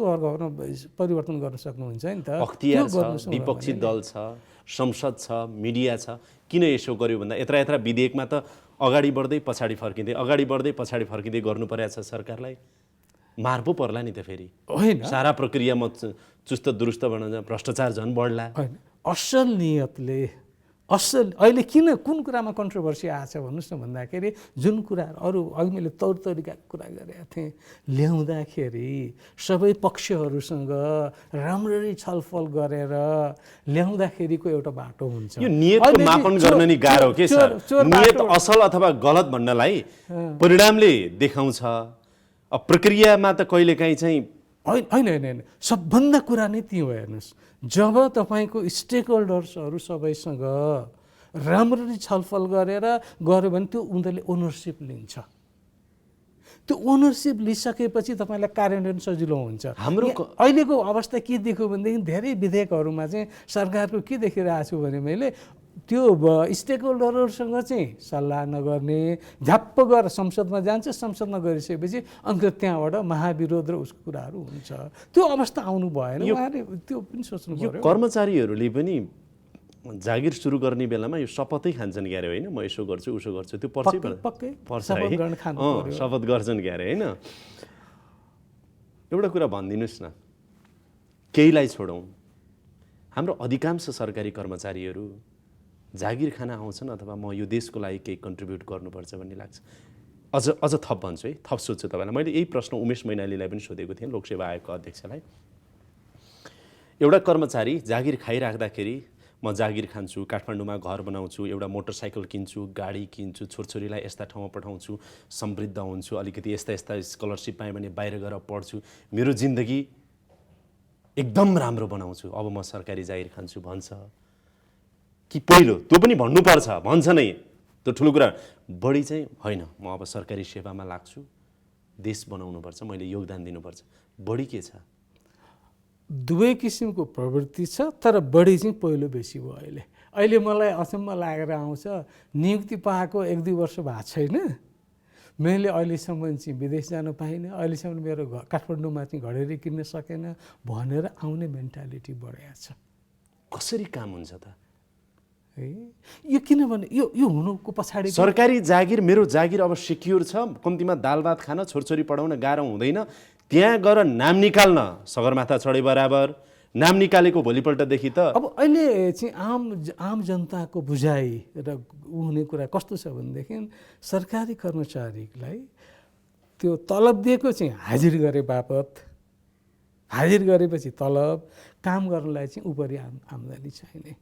परिवर्तन गर्न सक्नुहुन्छ नि त। अख्तियार छ, विपक्षी दल छ, संसद छ, मिडिया छ, किन यसो गर्यो भन्दा यत्रा विधेयकमा त अगाडि बढ्दै पछाडि फर्किँदै अगाडि बढ्दै पछाडि फर्किँदै गर्नु परेको छ सरकारलाई। मार पो पर्ला नि त फेरि, होइन? सारा प्रक्रियामा चुस्त दुरुस्त बनाउँदा भ्रष्टाचार झन् बढ्ला। असल नियतले अहिले कुन कुरामा कन्ट्रोभर्सी आएको छ भन्नुहोस् न भन्दाखेरि जुन कुराहरू अरू अघि मैले तौर तरिकाको कुरा गरेका थिएँ, ल्याउँदाखेरि सबै पक्षहरूसँग राम्ररी छलफल गरेर ल्याउँदाखेरिको एउटा बाटो हुन्छ। यो नियतको मापन गर्न नि गाह्रो के सर? नियत असल अथवा गलत भन्नलाई परिणामले देखाउँछ, प्रक्रियामा त कहिलेकाहीँ चाहिँ होइन। सबभन्दा कुरा नै त्यो हो। हेर्नुहोस्, जब तपाईँको स्टेक होल्डर्सहरू सबैसँग राम्ररी छलफल गरेर गऱ्यो भने त्यो उनीहरूले ओनरसिप लिन्छ। त्यो ओनरसिप लिइसकेपछि तपाईँलाई कार्यान्वयन सजिलो हुन्छ। हाम्रो अहिलेको अवस्था के देख्यो भनेदेखि धेरै विधेयकहरूमा चाहिँ सरकारको के देखिरहेको छु भने मैले त्यो स्टेक होल्डरहरूसँग चाहिँ सल्लाह नगर्ने, झ्याप्प गरेर संसदमा जान्छ, संसदमा गइसकेपछि अन्त त्यहाँबाट महाविरोध र उसको कुराहरू हुन्छ। त्यो अवस्था आउनु भएन, उहाँले त्यो पनि सोच्नु पर्यो। कर्मचारीहरूले पनि जागिर सुरु गर्ने बेलामा यो शपथै खान्छन् क्यारे, होइन? म यसो गर्छु उसो गर्छु, त्यो पर्छ शपथ गर्छन् क्यारे, होइन? एउटा कुरा भनिदिनुहोस् न, केहीलाई छोडौँ, हाम्रो अधिकांश सरकारी कर्मचारीहरू जागिर खान आउँछन् अथवा म यो देशको लागि केही कन्ट्रिब्युट गर्नुपर्छ भन्ने लाग्छ। अझ थप भन्छु है, थप सोध्छु तपाईँलाई। मैले यही प्रश्न उमेश मैनालीलाई पनि सोधेको थिएँ, लोकसेवा आयोगको अध्यक्षलाई। एउटा कर्मचारी जागिर खाइराख्दाखेरि म जागिर खान्छु, काठमाडौँमा घर बनाउँछु, एउटा मोटरसाइकल किन्छु, गाडी किन्छु, छोरछोरीलाई यस्ता ठाउँमा पठाउँछु, समृद्ध हुन्छु, अलिकति यस्ता यस्ता स्कलरसिप पाएँ भने बाहिर गएर पढ्छु, मेरो जिन्दगी एकदम राम्रो बनाउँछु, अब म सरकारी जागिर खान्छु भन्छ कि पहिलो त्यो पनि भन्नुपर्छ, भन्छ नै, त्यो ठुलो कुरा। बढी चाहिँ होइन, म अब सरकारी सेवामा लाग्छु, देश बनाउनुपर्छ, मैले योगदान दिनुपर्छ, बढी के छ? दुवै किसिमको प्रवृत्ति छ, तर बढी चाहिँ पहिलो बेसी भयो। अहिले मलाई अचम्म लागेर आउँछ, नियुक्ति पाएको 1-2 वर्ष भएको छैन, मैले अहिलेसम्म चाहिँ विदेश जान पाइनँ, अहिलेसम्म मेरो काठमाडौँमा चाहिँ घडेरी किन्न सकेन भनेर आउने मेन्टालिटी बढेको छ। कसरी काम हुन्छ त? यो किनभने यो हुनुको पछाडि सरकारी जागिर, मेरो जागिर अब सिक्योर छ, कम्तीमा दाल भात खान, छोरछोरी पढाउन गाह्रो हुँदैन, त्यहाँ गएर नाम निकाल्न सगरमाथा चढे बराबर, नाम निकालेको भोलिपल्टदेखि त अब अहिले चाहिँ आम जनताको बुझाइ र हुने कुरा कस्तो छ भनेदेखि सरकारी कर्मचारीलाई त्यो तलब दिएको चाहिँ हाजिर गरे बापत, हाजिर गरेपछि तलब, काम गर्नलाई चाहिँ उपरि आम्दानी चाहिने,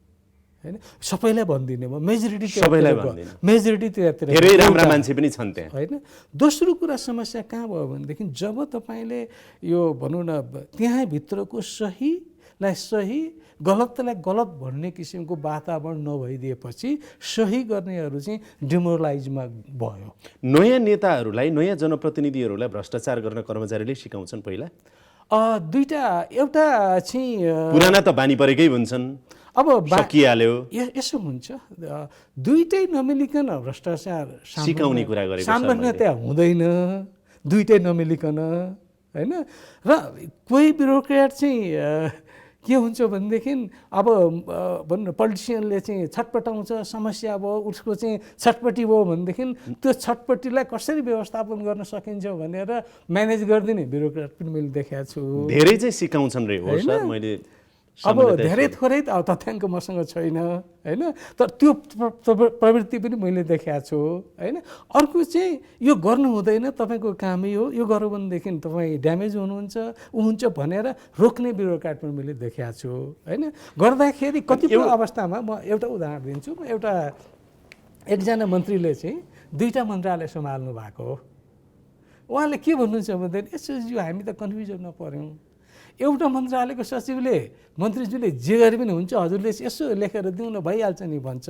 हैन? सबैलाई भन्दिनँ म, मेजोरिटी त्यतातिर धेरै राम्रा मान्छे पनि छन् त्यहाँ, हैन? दोस्रो कुरा समस्या कहाँ भयो भनेदेखि जब तपाईँले यो भनौँ न त्यहाँभित्रको सहीलाई सही, गलतलाई गलत भन्ने किसिमको वातावरण नभइदिएपछि सही गर्नेहरू चाहिँ डिमोरलाइजमा भयो। नयाँ नेताहरूलाई, नयाँ जनप्रतिनिधिहरूलाई भ्रष्टाचार गर्न कर्मचारीले सिकाउँछन् पहिला? दुईटा, एउटा चाहिँ पुराना त बानी परेकै हुन्छन्, अब सकिहाल्यो, यसो हुन्छ, दुईटै नमिलिकन भ्रष्टाचार सिकाउने कुरा गरेको सामान्यतया हुँदैन, दुईटै नमिलिकन, हैन? र कोही ब्युरोक्रेट चाहिँ के हुन्छ भनेदेखि अब भन्नु पोलिटिसियनले चाहिँ छटपटाउँछ, समस्या भयो, उसको चाहिँ छटपटी भयो भनेदेखि त्यो छटपटीलाई कसरी व्यवस्थापन गर्न सकिन्छ भनेर म्यानेज गरिदिने ब्युरोक्रेट पनि मैले देखेको छु। धेरै चाहिँ सिकाउँछन् रे, हो सर, मैले अब धेरै थोरै त तथ्याङ्क मसँग छैन, हैन? तर त्यो प्रवृत्ति पनि मैले देखेको छु, हैन? अर्को चाहिँ यो गर्नु हुँदैन, तपाईँको कामै हो, यो गर्यो भनेदेखि तपाईँ ड्यामेज हुनुहुन्छ, हुन्छ भनेर रोक्ने ब्युरोक्रेट पनि मैले देखेको छु, हैन? गर्दाखेरि कतिपय अवस्थामा म एउटा उदाहरण दिन्छु। म एकजना मन्त्रीले चाहिँ 2टा मन्त्रालय सम्हाल्नु भएको हो। उहाँले के भन्नुहुन्छ भन्दाखेरि यसो हामी त कन्फ्युजनमा पऱ्यौँ, एउटा मन्त्रालयको सचिवले मन्त्रीज्यूले जे गरे पनि हुन्छ, हजुरले यसो लेखेर दिउँ न भइहाल्छ नि भन्छ,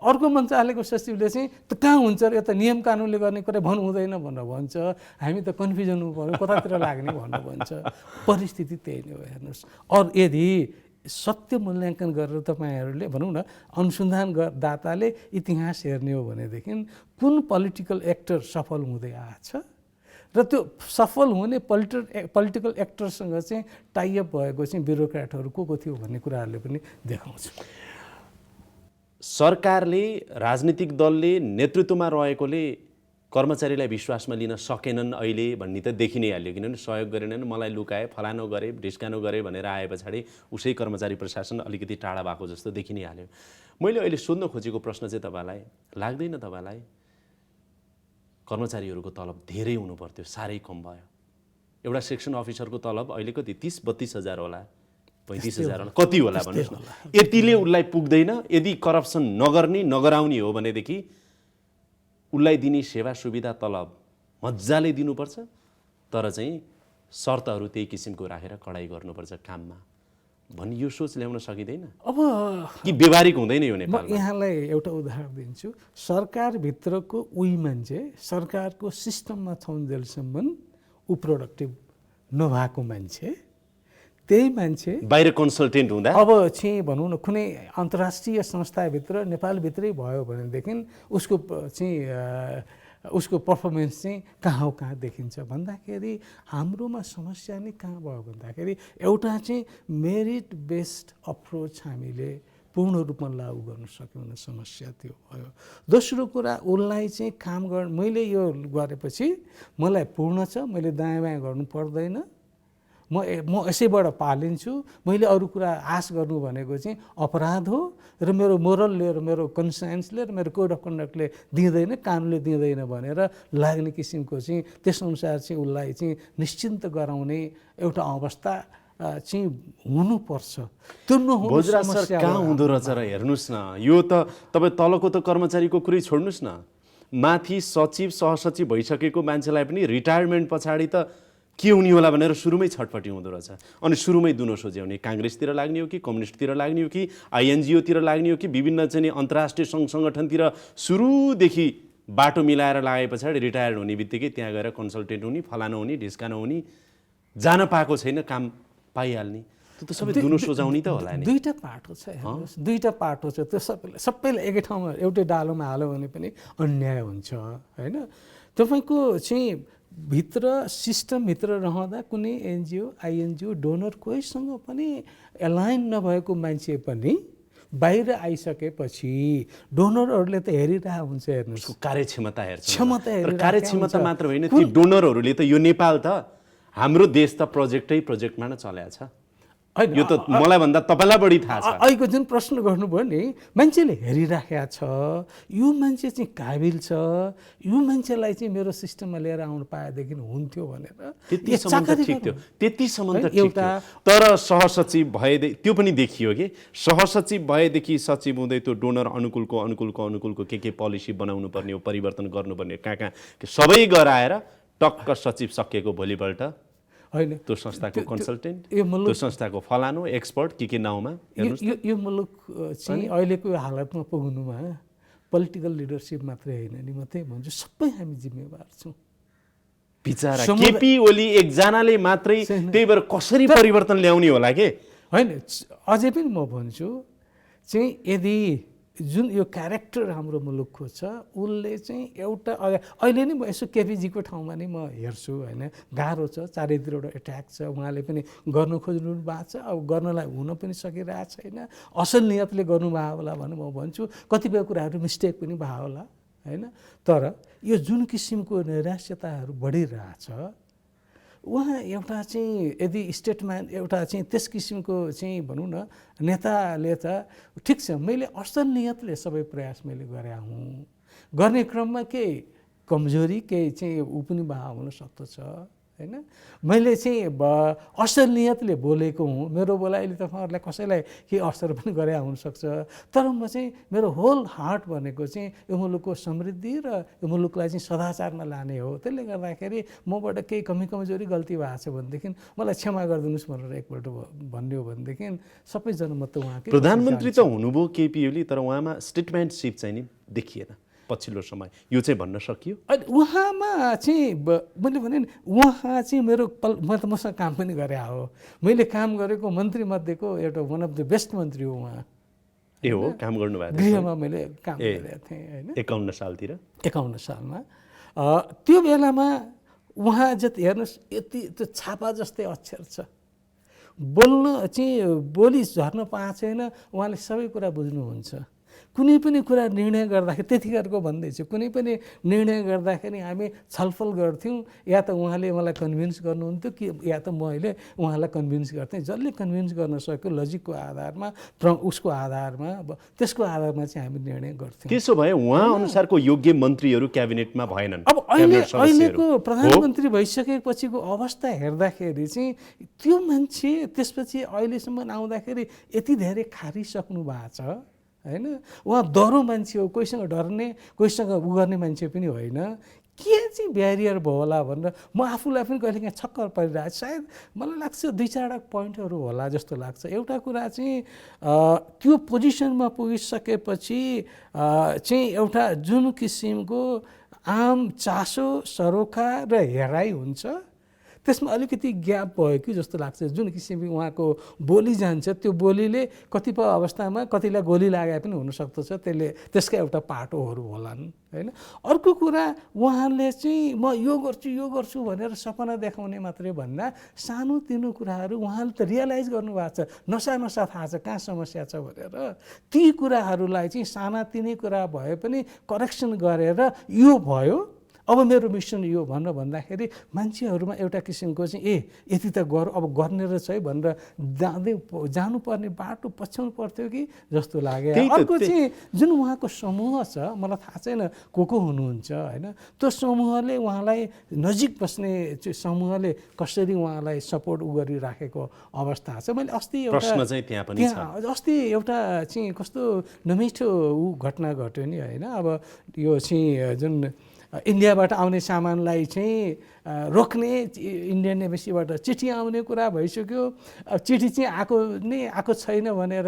अर्को मन्त्रालयको सचिवले चाहिँ त कहाँ हुन्छ र यो त नियम कानुनले गर्ने कुरा भन्नु हुँदैन भनेर भन्छ, हामी त कन्फ्युजनमा पऱ्यौँ, कतातिर लाग्ने भनेर भन्छ। परिस्थिति त्यही नै हो, हेर्नुहोस्। अरू यदि सत्य मूल्याङ्कन गरेर तपाईँहरूले भनौँ न अनुसन्धानदाताले इतिहास हेर्ने हो भनेदेखि कुन पोलिटिकल एक्टर सफल हुँदै आएछ र त्यो सफल हुने पोलिटिकल एक्टरसँग चाहिँ टाइअप भएको चाहिँ ब्युरोक्रेटहरू को थियो भन्ने कुराहरूले पनि देखाउँछ। सरकारले, राजनीतिक दलले नेतृत्वमा रहेकोले कर्मचारीलाई विश्वासमा लिन सकेनन् अहिले भन्ने त देखि नै हाल्यो, किनभने सहयोग गरेनन्, मलाई लुकाए, फलानो गरे, ढिस्कानो गरे भनेर आए पछाडि उसै कर्मचारी प्रशासन अलिकति टाढा भएको जस्तो देखि नै हाल्यो। मैले अहिले सोध्न खोजेको प्रश्न चाहिँ तपाईँलाई लाग्दैन, तपाईँलाई कर्मचारीहरूको तलब धेरै हुनु पर्थ्यो, साह्रै कम भयो? एउटा सेक्सन अफिसरको तलब अहिले कति 30-32 हजार होला, 35 हजार होला, कति होला भन्नुहोस् न? यतिले उसलाई पुग्दैन। यदि करप्सन नगर्ने नगराउने हो भनेदेखि उसलाई दिने सेवा सुविधा तलब मजाले दिनुपर्छ, तर चाहिँ शर्तहरू त्यही किसिमको राखेर कडाइ गर्नुपर्छ काममा भन्ने यो सोच ल्याउन सकिँदैन? अब कि व्यवहारिक हुँदैन यो नेपालमा? म यहाँलाई एउटा उदाहरण दिन्छु। सरकारभित्रको उही मान्छे सरकारको सिस्टममा छौन्जेलसम्म ऊ प्रोडक्टिभ नभएको मान्छे, त्यही मान्छे बाहिर कन्सल्टेन्ट हुँदा अब चाहिँ भनौँ न कुनै अन्तर्राष्ट्रिय संस्थाभित्र नेपालभित्रै भयो भनेदेखि उसको चाहिँ उसको पर्फर्मेन्स चाहिँ कहाँ देखिन्छ भन्दाखेरि हाम्रोमा समस्या नै कहाँ भयो भन्दाखेरि एउटा चाहिँ मेरिट बेस्ड अप्रोच हामीले पूर्ण रूपमा लागू गर्न सक्यौँ भने समस्या त्यो भयो। दोस्रो कुरा उसलाई चाहिँ काम गर्न, मैले यो गरेपछि मलाई पूर्ण छ, मैले दायाँ बायाँ गर्नु पर्दैन, म यसैबाट पालिन्छु, मैले अरू कुरा आश गर्नु भनेको चाहिँ अपराध हो र मेरो मोरलले र मेरो कन्सायन्सले र मेरो कोड अफ कन्डक्टले दिँदैन, कानुनले दिँदैन भनेर लाग्ने किसिमको चाहिँ त्यसअनुसार चाहिँ उसलाई चाहिँ निश्चिन्त गराउने एउटा अवस्था चाहिँ हुनुपर्छ। त्यो नहुनु भोजराज सर समस्या कहाँ हुँदो रहेछ र हेर्नुहोस् न, यो त तपाईँ तलको त कर्मचारीको कुरै छोड्नुहोस् न, माथि सचिव सहसचिव भइसकेको मान्छेलाई पनि रिटायरमेन्ट पछाडि त के हुने होला भनेर सुरुमै छटपटी हुँदो रहेछ। अनि सुरुमै दुनो सोझ्याउने, काङ्ग्रेसतिर लाग्ने हो कि कम्युनिस्टतिर लाग्ने हो कि आइएनजिओतिर लाग्ने हो कि विभिन्न चाहिँ अन्तर्राष्ट्रिय सङ्घ सङ्गठनतिर सुरुदेखि बाटो मिलाएर लागे पछाडि रिटायर्ड हुने बित्तिकै त्यहाँ गएर कन्सल्टेन्ट हुने, फलानु हुने, ढिस्कानु हुने, जान पाएको छैन काम पाइहाल्ने, त्यो त सबै दुनो सोझाउने त होला नि। दुईवटा पाटो छ, हेर्नुहोस् दुईवटा पाटो छ, त्यो सबैलाई एकै ठाउँमा एउटै डालोमा हाल्यो भने पनि अन्याय हुन्छ होइन। तपाईँको चाहिँ भित्र सिस्टमभित्र रहँदा कुनै एनजिओ आइएनजिओ डोनर कोहीसँग पनि एलाइन नभएको मान्छे पनि बाहिर आइसकेपछि डोनरहरूले त हेरिरहेको हुन्छ, हेर्नुहोस् कार्यक्षमता हेर्छ, क्षमता कार्यक्षमता मात्र होइन, ती डोनरहरूले त यो नेपाल त हाम्रो देश त प्रोजेक्टमा नै चलेको छ, यो त मलाई भन्दा तपाईँलाई बढी थाहा छ। अहिलेको जुन प्रश्न गर्नुभयो नि, मान्छेले हेरिराखेको छ, यो मान्छे चाहिँ काबिल छ, यो मान्छेलाई चाहिँ मेरो सिस्टममा लिएर आउनु पाएदेखि हुन्थ्यो भनेर त्यतिसम्म त ठिक थियो, त्यतिसम्म त ठिक थियो। तर सहसचिव भए त्यो पनि देखियो कि सहसचिव भएदेखि सचिव हुँदै त्यो डोनर अनुकूलको के पोलिसी बनाउनु पर्ने हो, परिवर्तन गर्नुपर्ने कहाँ सबै गराएर टक्क सचिव सकिएको भोलिपल्ट होइन त्यो संस्थाको कन्सल्टेन्ट, त्यो संस्थाको फलानु एक्सपर्ट के नाउँमा यो मुलुक चाहिँ अहिलेको हालतमा पुग्नुमा पोलिटिकल लिडरसिप मात्रै होइन नि, म त्यही भन्छु सबै हामी जिम्मेवार छौँ। बिचारा केपी ओली एकजनाले मात्रै त्यही भएर कसरी परिवर्तन ल्याउने होला के होइन। अझै पनि म भन्छु चाहिँ यदि जुन यो क्यारेक्टर हाम्रो मुलुकको छ उसले चाहिँ एउटा अहिले नै म यसो केपीजीको ठाउँमा नै म हेर्छु होइन, गाह्रो छ, चारैतिरबाट एट्याक छ, उहाँले पनि गर्नु खोज्नु भएको छ, अब गर्नलाई हुन पनि सकिरहेको छैन, असल नियतले गर्नुभयो होला भनेर म भन्छु, कतिपय कुराहरू मिस्टेक पनि भयो होला होइन। तर यो जुन किसिमको नैराश्यताहरू बढिरहेछ, उहाँ एउटा चाहिँ यदि स्टेटम्यान एउटा चाहिँ त्यस किसिमको चाहिँ भनौँ न नेताले त ठिक छ, मैले असल नियतले सबै प्रयास मैले गरे हुँ, गर्ने क्रममा केही कमजोरी केही चाहिँ ऊ पनि भए हुन सक्दछ होइन। मैले चाहिँ असल नियतले बोलेको हुँ, मेरो बोलाइले तपाईँहरूलाई कसैलाई केही असर पनि गरे हुनसक्छ, तर म चाहिँ मेरो होल हार्ट भनेको चाहिँ यो मुलुकको समृद्धि र यो मुलुकलाई चाहिँ सदाचारमा लाने हो। त्यसले गर्दाखेरि मबाट केही कमजोरी गल्ती भएको छ भनेदेखि मलाई क्षमा गरिदिनुहोस् भनेर एकपल्ट भन्ने हो भनेदेखि सबैजना म त उहाँकै प्रधानमन्त्री त हुनुभयो केपी ओली, तर उहाँमा स्टेटमेन्टसिप चाहिँ नि देखिएन पछिल्लो समय, यो चाहिँ भन्न सकियो। अनि उहाँमा चाहिँ मैले भने नि उहाँ चाहिँ मसँग काम पनि गरे हो, मैले काम गरेको मन्त्रीमध्येको एउटा वान अफ द बेस्ट मन्त्री हो उहाँ। ए हो, काम गर्नुभएको गृहमा मैले काम गरेको थिएँ होइन 51 सालतिर, 51 सालमा। त्यो बेलामा उहाँ जति हेर्नुहोस् यति त्यो छापा जस्तै अक्षर छ, बोल्न चाहिँ बोली झर्न पाएको छैन, उहाँले सबै कुरा बुझ्नुहुन्छ। कुनै पनि कुरा निर्णय गर्दाखेरि त्यतिखेरको भन्दैछु, कुनै पनि निर्णय गर्दाखेरि हामी छलफल गर्थ्यौँ, या त उहाँले मलाई कन्भिन्स गर्नुहुन्थ्यो कि या त मैले उहाँलाई कन्भिन्स गर्थेँ। जसले कन्भिन्स गर्न सक्यो लजिकको आधारमा उसको आधारमा त्यसको आधारमा चाहिँ हामी निर्णय गर्थ्यौँ। त्यसो भए उहाँ अनुसारको योग्य मन्त्रीहरू क्याबिनेटमा भएनन्। अब अहिलेको प्रधानमन्त्री भइसकेपछिको अवस्था हेर्दाखेरि चाहिँ त्यो मान्छे त्यसपछि अहिलेसम्म आउँदाखेरि यति धेरै खारिसक्नु भएको छ होइन। उहाँ डरो मान्छे हो, कोहीसँग डर्ने कोहीसँग उ गर्ने मान्छे पनि होइन। के चाहिँ ब्यारियर भयो होला भनेर म आफूलाई पनि कहिलेकाहीँ छक्कर परिरहेको छ। सायद मलाई लाग्छ दुई चारवटा पोइन्टहरू होला जस्तो लाग्छ। एउटा कुरा चाहिँ त्यो पोजिसनमा पुगिसकेपछि चाहिँ एउटा जुन किसिमको आम चासो सरोका र हेराइ हुन्छ त्यसमा अलिकति ग्याप भयो कि जस्तो लाग्छ। जुन किसिमको उहाँको बोली जान्छ त्यो बोलीले कतिपय अवस्थामा कतिलाई गोली लागे पनि हुनसक्दछ, त्यसका एउटा पाटोहरू होलान् होइन। अर्को कुरा उहाँले चाहिँ म यो गर्छु भनेर सपना देखाउने मात्रै भन्दा सानोतिनो कुराहरू उहाँले त रियलाइज गर्नुभएको छ। नसा थाहा छ कहाँ समस्या छ भनेर, ती कुराहरूलाई चाहिँ सानातिनै कुरा भए पनि करेक्सन गरेर यो भयो अब मेरो मिसन यो भनेर भन्दाखेरि मान्छेहरूमा एउटा किसिमको चाहिँ यति त अब गर्ने रहेछ है भनेर जानुपर्ने बाटो पछ्याउनु पर्थ्यो कि जस्तो लाग्यो। अर्को चाहिँ जुन उहाँको समूह छ, मलाई थाहा छैन को हुनुहुन्छ होइन, त्यो समूहले उहाँलाई नजिक बस्ने समूहले कसरी उहाँलाई सपोर्ट गरिराखेको अवस्था छ। मैले अस्ति अस्ति एउटा चाहिँ कस्तो नमिठो घटना घट्यो नि होइन। अब यो चाहिँ जुन इन्डियाबाट आउने सामानलाई चाहिँ रोक्ने इन्डियन एम्बेसीबाट चिठी आउने कुरा भइसक्यो। चिठी चाहिँ आएको छैन भनेर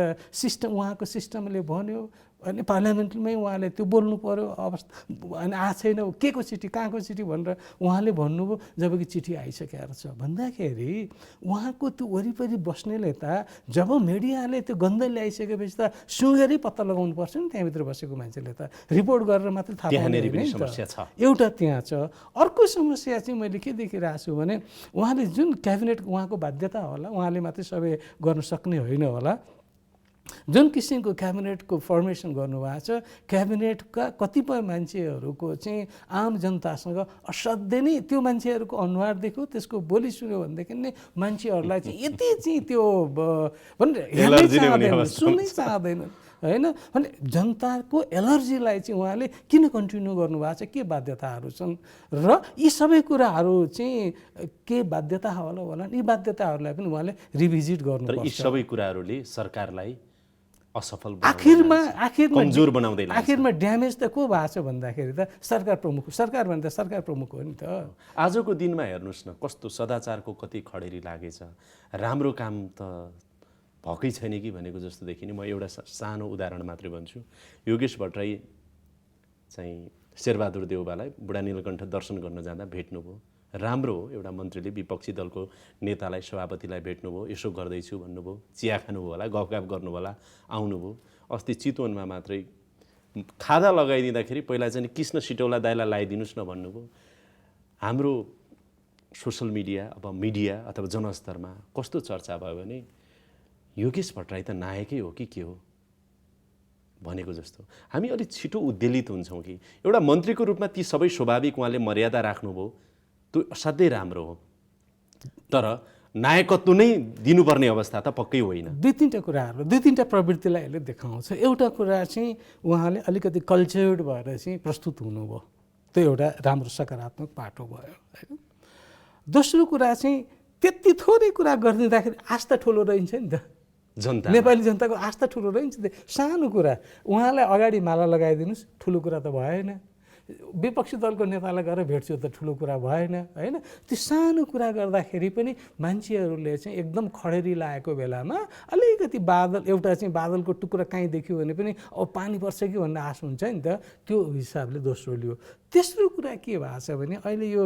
उहाँको सिस्टमले भन्यो अनि पार्लियामेन्टमै उहाँले त्यो बोल्नु पर्यो अवस्था अनि आएको छैन, के को चिठी कहाँको चिठी भनेर उहाँले भन्नुभयो, जबकि चिठी आइसकेको छ भन्दाखेरि उहाँको त्यो वरिपरि बस्नेले त जब मिडियाले त्यो गन्ध ल्याइसकेपछि त सुँगेरै पत्ता लगाउनु पर्छ नि त्यहाँभित्र बसेको मान्छेले त, रिपोर्ट गरेर मात्रै थाहा पाउने एउटा त्यहाँ छ। अर्को समस्या चाहिँ मैले के देखिरहेको छु भने उहाँले जुन क्याबिनेट उहाँको बाध्यता होला, उहाँले मात्रै सबै गर्न सक्ने होइन होला, जुन किसिमको क्याबिनेटको फर्मेसन गर्नुभएको छ, क्याबिनेटका कतिपय मान्छेहरूको चाहिँ आम जनतासँग असाध्यै नै त्यो मान्छेहरूको अनुहार देख्यो, त्यसको बोली सुन्यो भनेदेखि नै मान्छेहरूलाई चाहिँ यति चाहिँ त्यो सुन्नै चाहँदैनन् होइन। भने जनताको एलर्जीलाई चाहिँ उहाँले किन कन्टिन्यू गर्नुभएको छ, के बाध्यताहरू छन् र यी सबै कुराहरू चाहिँ के बाध्यता होला यी बाध्यताहरूलाई पनि उहाँले रिभिजिट गर्नुपर्छ। यी सबै कुराहरूले सरकारलाई असफल आखिरमा ड्यामेज त को भएको छ भन्दाखेरि त सरकार भने त सरकार प्रमुख हो नि त। आजको दिनमा हेर्नुहोस् न कस्तो सदाचारको कति खडेरी लागेछ, राम्रो काम त भएकै छैन कि भनेको जस्तो देखिने। म एउटा सानो उदाहरण मात्रै भन्छु। योगेश भट्टराई चाहिँ शेरबहादुर देउवालाई बुढा नीलकण्ठ दर्शन गर्न जाँदा भेट्नुभयो, राम्रो हो, एउटा मन्त्रीले विपक्षी दलको नेतालाई सभापतिलाई भेट्नुभयो, यसो गर्दैछु भन्नुभयो, चिया खानुभयो होला, गफगाफ गर्नुभयो होला, आउनुभयो। अस्ति चितवनमा मात्रै खादा लगाइदिँदाखेरि पहिला चाहिँ कृष्ण सिटौला दाइलाई लगाइदिनुहोस् न भन्नुभयो। हाम्रो सोसल मिडिया मिडिया अथवा जनस्तरमा कस्तो चर्चा भयो भने योगेश भट्टराई त नायकै हो कि के हो भनेको जस्तो। हामी अलिक छिटो उद्वेलित हुन्छौँ कि एउटा मन्त्रीको रूपमा ती सबै स्वाभाविक उहाँले मर्यादा राख्नुभयो, त्यो असाध्यै राम्रो हो, तर नायकत्व नै दिनुपर्ने अवस्था त पक्कै होइन। दुई तिनवटा प्रवृत्तिलाई यसले देखाउँछ। एउटा कुरा चाहिँ उहाँले अलिकति कल्चर्ड भएर चाहिँ प्रस्तुत हुनुभयो, त्यो एउटा राम्रो सकारात्मक पाटो भयो होइन। दोस्रो कुरा चाहिँ त्यति थोरै कुरा गरिदिँदाखेरि आस्था ठुलो रहन्छ नि त, नेपाली जनताको आस्था ठुलो रहन्छ। सानो कुरा उहाँलाई अगाडि माला लगाइदिनुहोस्, ठुलो कुरा त भएन। विपक्षी दलको नेतालाई गएर भेट्छु त ठुलो कुरा भएन होइन। त्यो सानो कुरा गर्दाखेरि पनि मान्छेहरूले चाहिँ एकदम खडेरी लागेको बेलामा अलिकति एउटा चाहिँ बादलको टुक्रा काहीँ देख्यो भने पनि अब पानी पर्छ कि भन्ने आश हुन्छ नि त, त्यो हिसाबले दोस्रो लियो। तेस्रो कुरा के भएको छ भने अहिले यो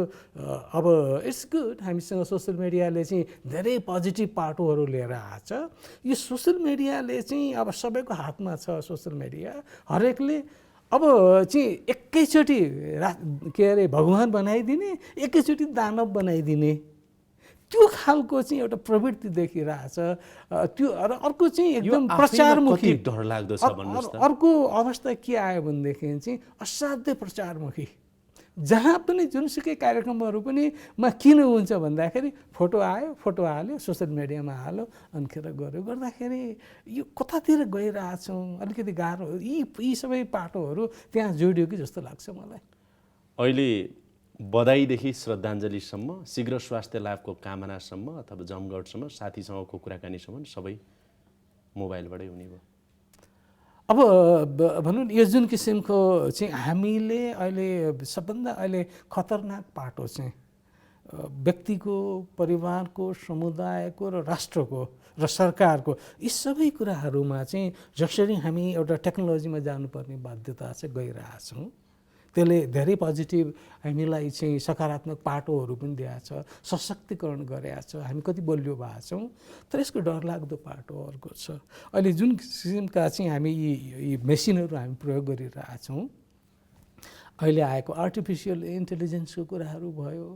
अब इट्स गुड हामीसँग सोसल मिडियाले चाहिँ धेरै पोजिटिभ पाटोहरू लिएर आएको छ। यो सोसल मिडियाले चाहिँ अब सबैको हातमा छ सोसल मिडिया, हरेकले अब चाहिँ एकैचोटि के अरे भगवान् बनाइदिने, एकैचोटि दानव बनाइदिने, त्यो खालको चाहिँ एउटा प्रवृत्ति देखिरहेछ। त्यो अर्को चाहिँ एकदम प्रचारमुखी, डरलाग्दो छ भन्नुहोस् त। अर्को अवस्था के आयो भनेदेखि चाहिँ असाध्यै प्रचारमुखी, जहाँ पनि जुनसुकै कार्यक्रमहरू पनि किन हुन्छ भन्दाखेरि फोटो आयो, फोटो हाल्यो, सोसियल मिडियामा हाल्यो, अनिखेर गऱ्यो, गर्दाखेरि यो कतातिर गइरहेछौँ, अलिकति गाह्रो। यी सबै पाटोहरू त्यहाँ जोडियो कि जस्तो लाग्छ मलाई। अहिले बधाईदेखि श्रद्धाञ्जलीसम्म, शीघ्र स्वास्थ्य लाभको कामनासम्म अथवा जमघटसम्म, साथीसँगको कुराकानीसम्म सबै मोबाइलबाटै हुने भयो। अब भनौँ यो जुन किसिमको चाहिँ हामीले अहिले सबभन्दा अहिले खतरनाक पाटो चाहिँ व्यक्तिको, परिवारको, समुदायको र राष्ट्रको र सरकारको यी सबै कुराहरूमा चाहिँ जसरी हामी एउटा टेक्नोलोजीमा जानुपर्ने बाध्यता चाहिँ गइरहेछौँ, त्यसले धेरै पोजिटिभ हामीलाई चाहिँ सकारात्मक पाटोहरू पनि दिएको छ, सशक्तिकरण गरेको छ, हामी कति बलियो भएको छौँ। तर यसको डरलाग्दो पाटो अर्को छ। अहिले जुन किसिमका चाहिँ हामी यी मेसिनहरू हामी प्रयोग गरिरहेछौँ, अहिले आएको आर्टिफिसियल इन्टेलिजेन्सको कुराहरू भयो,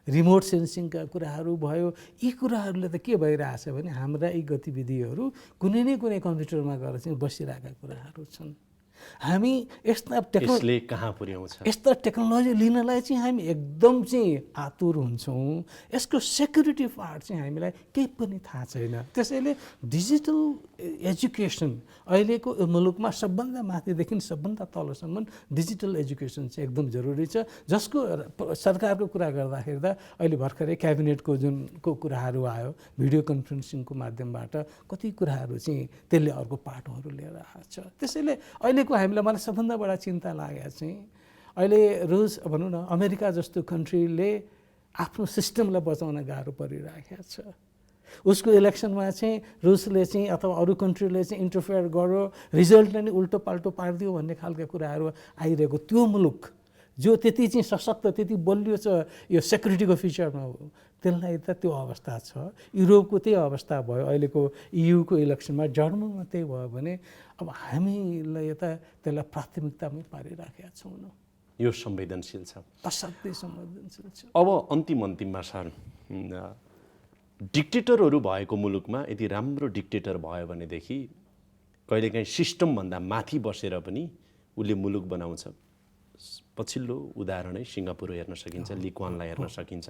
रिमोट सेन्सिङका कुराहरू भयो, यी कुराहरूले त के भइरहेछ भने हाम्रा यी गतिविधिहरू कुनै न कुनै कम्प्युटरमा गएर चाहिँ बसिरहेका कुराहरू छन्। हामी यसले कहाँ पुर्याउँछ? यस्ता टेक्नोलोजी लिनलाई चाहिँ हामी एकदम चाहिँ आतुर हुन्छौँ। यसको सेक्युरिटी पार्ट चाहिँ हामीलाई केही पनि थाहा छैन। त्यसैले डिजिटल एजुकेसन अहिलेको मुलुकमा सबभन्दा माथिदेखि सबभन्दा तलसम्म डिजिटल एजुकेसन चाहिँ एकदम जरुरी छ, जसको सरकारको कुरा गर्दाखेरि त अहिले भर्खरै क्याबिनेटको जुनको कुराहरू आयो, भिडियो कन्फरेन्सिङको माध्यमबाट कति कुराहरू चाहिँ त्यसले अर्को पाटोहरू लिएर आएको छ। त्यसैले अहिलेको मलाई सबभन्दा बडा चिन्ता लागेको चाहिँ अहिले रुस भनौँ न अमेरिका जस्तो कन्ट्रीले आफ्नो सिस्टमलाई बचाउन गाह्रो परिराखेको छ। उसको इलेक्सनमा चाहिँ रुसले चाहिँ अथवा अरू कन्ट्रीले चाहिँ इन्टरफेयर गर्यो, रिजल्टले नै उल्टो पाल्टो पारिदियो भन्ने खालको कुराहरू आइरहेको त्यो मुलुक जो त्यति चाहिँ सशक्त, त्यति बलियो छ यो सेक्युरिटीको फिचरमा हो, त्यसलाई त त्यो अवस्था छ। युरोपको त्यही अवस्था भयो, अहिलेको युको इलेक्सनमा जर्मनमा त्यही भयो भने अब हामीलाई यता त्यसलाई प्राथमिकतामै पारिराखेका छौँ न। यो संवेदनशील छ, असाध्यै संवेदनशील छ। अब अन्तिममा सर, डिक्टेटरहरू भएको मुलुकमा यदि राम्रो डिक्टेटर भयो भनेदेखि कहिलेकाहीँ सिस्टमभन्दा माथि बसेर पनि उसले मुलुक बनाउँछ। पछिल्लो उदाहरणै सिङ्गापुर हेर्न सकिन्छ, ली क्वानलाई हेर्न सकिन्छ।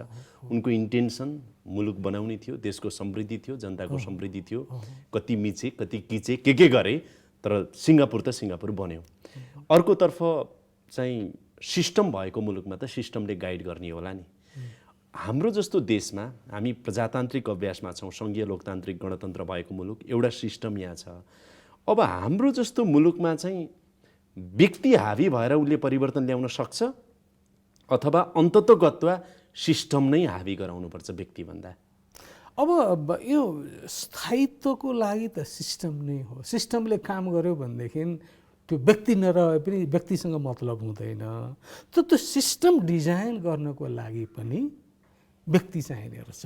उनको इन्टेन्सन मुलुक बनाउने थियो, देशको समृद्धि थियो, जनताको समृद्धि थियो। कति मिचे कति किचे के गरे, तर सिङ्गापुर त सिङ्गापुर बन्यो। अर्कोतर्फ चाहिँ सिस्टम भएको मुलुकमा त सिस्टमले गाइड गर्ने होला नि। हाम्रो जस्तो देशमा हामी प्रजातान्त्रिक अभ्यासमा छौँ, सङ्घीय लोकतान्त्रिक गणतन्त्र भएको मुलुक, एउटा सिस्टम यहाँ छ। अब हाम्रो जस्तो मुलुकमा चाहिँ व्यक्ति हावी भएर उसले परिवर्तन ल्याउन सक्छ अथवा अन्ततगत्वा सिस्टम नै हावी गराउनुपर्छ व्यक्तिभन्दा? अब यो स्थायित्वको लागि त सिस्टम नै हो। सिस्टमले काम गर्यो भनेदेखि त्यो व्यक्ति नरहे पनि व्यक्तिसँग मतलब हुँदैन। त्यो सिस्टम डिजाइन गर्नको लागि पनि व्यक्ति चाहिने रहेछ।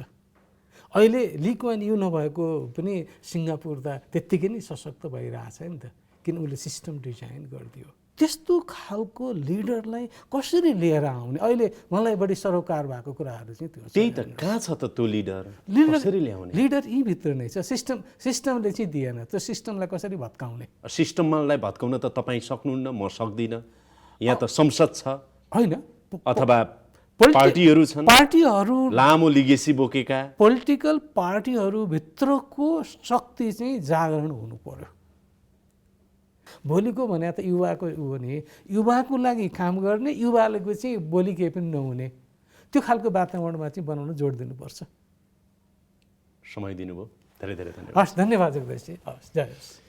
अहिले ली कुवान यू नभएको पनि सिङ्गापुर त त्यत्तिकै नै सशक्त भइरहेछ नि त, किन उसले सिस्टम डिजाइन गरिदियो। त्यस्तो खालको लिडरलाई कसरी लिएर आउने? अहिले मलाई बढी सरोकार भएको कुराहरू चाहिँ त्यो त्यही त, कहाँ छ त त्यो लिडर? कसरी ल्याउने? लिडर यहीँभित्र नै छ। सिस्टमले चाहिँ दिएन, त्यो सिस्टमलाई कसरी भत्काउने? सिस्टमलाई भत्काउन त तपाईँ सक्नुहुन्न, म सक्दिनँ। यहाँ त संसद छ होइन, अथवा पार्टीहरू छन्, पार्टीहरू लामो लिगेसी बोकेका पोलिटिकल पार्टीहरूभित्रको शक्ति चाहिँ जागरण हुनु पर्यो। भोलिको भने त युवाको भने युवाको लागि काम गर्ने, युवाले चाहिँ भोलि केही पनि नहुने, त्यो खालको वातावरणमा चाहिँ बनाउन जोड दिनुपर्छ। समय दिनुभयो, धेरै धेरै धन्यवाद। हस्, धन्यवाद जगदीशजी। हस्, जय होस्।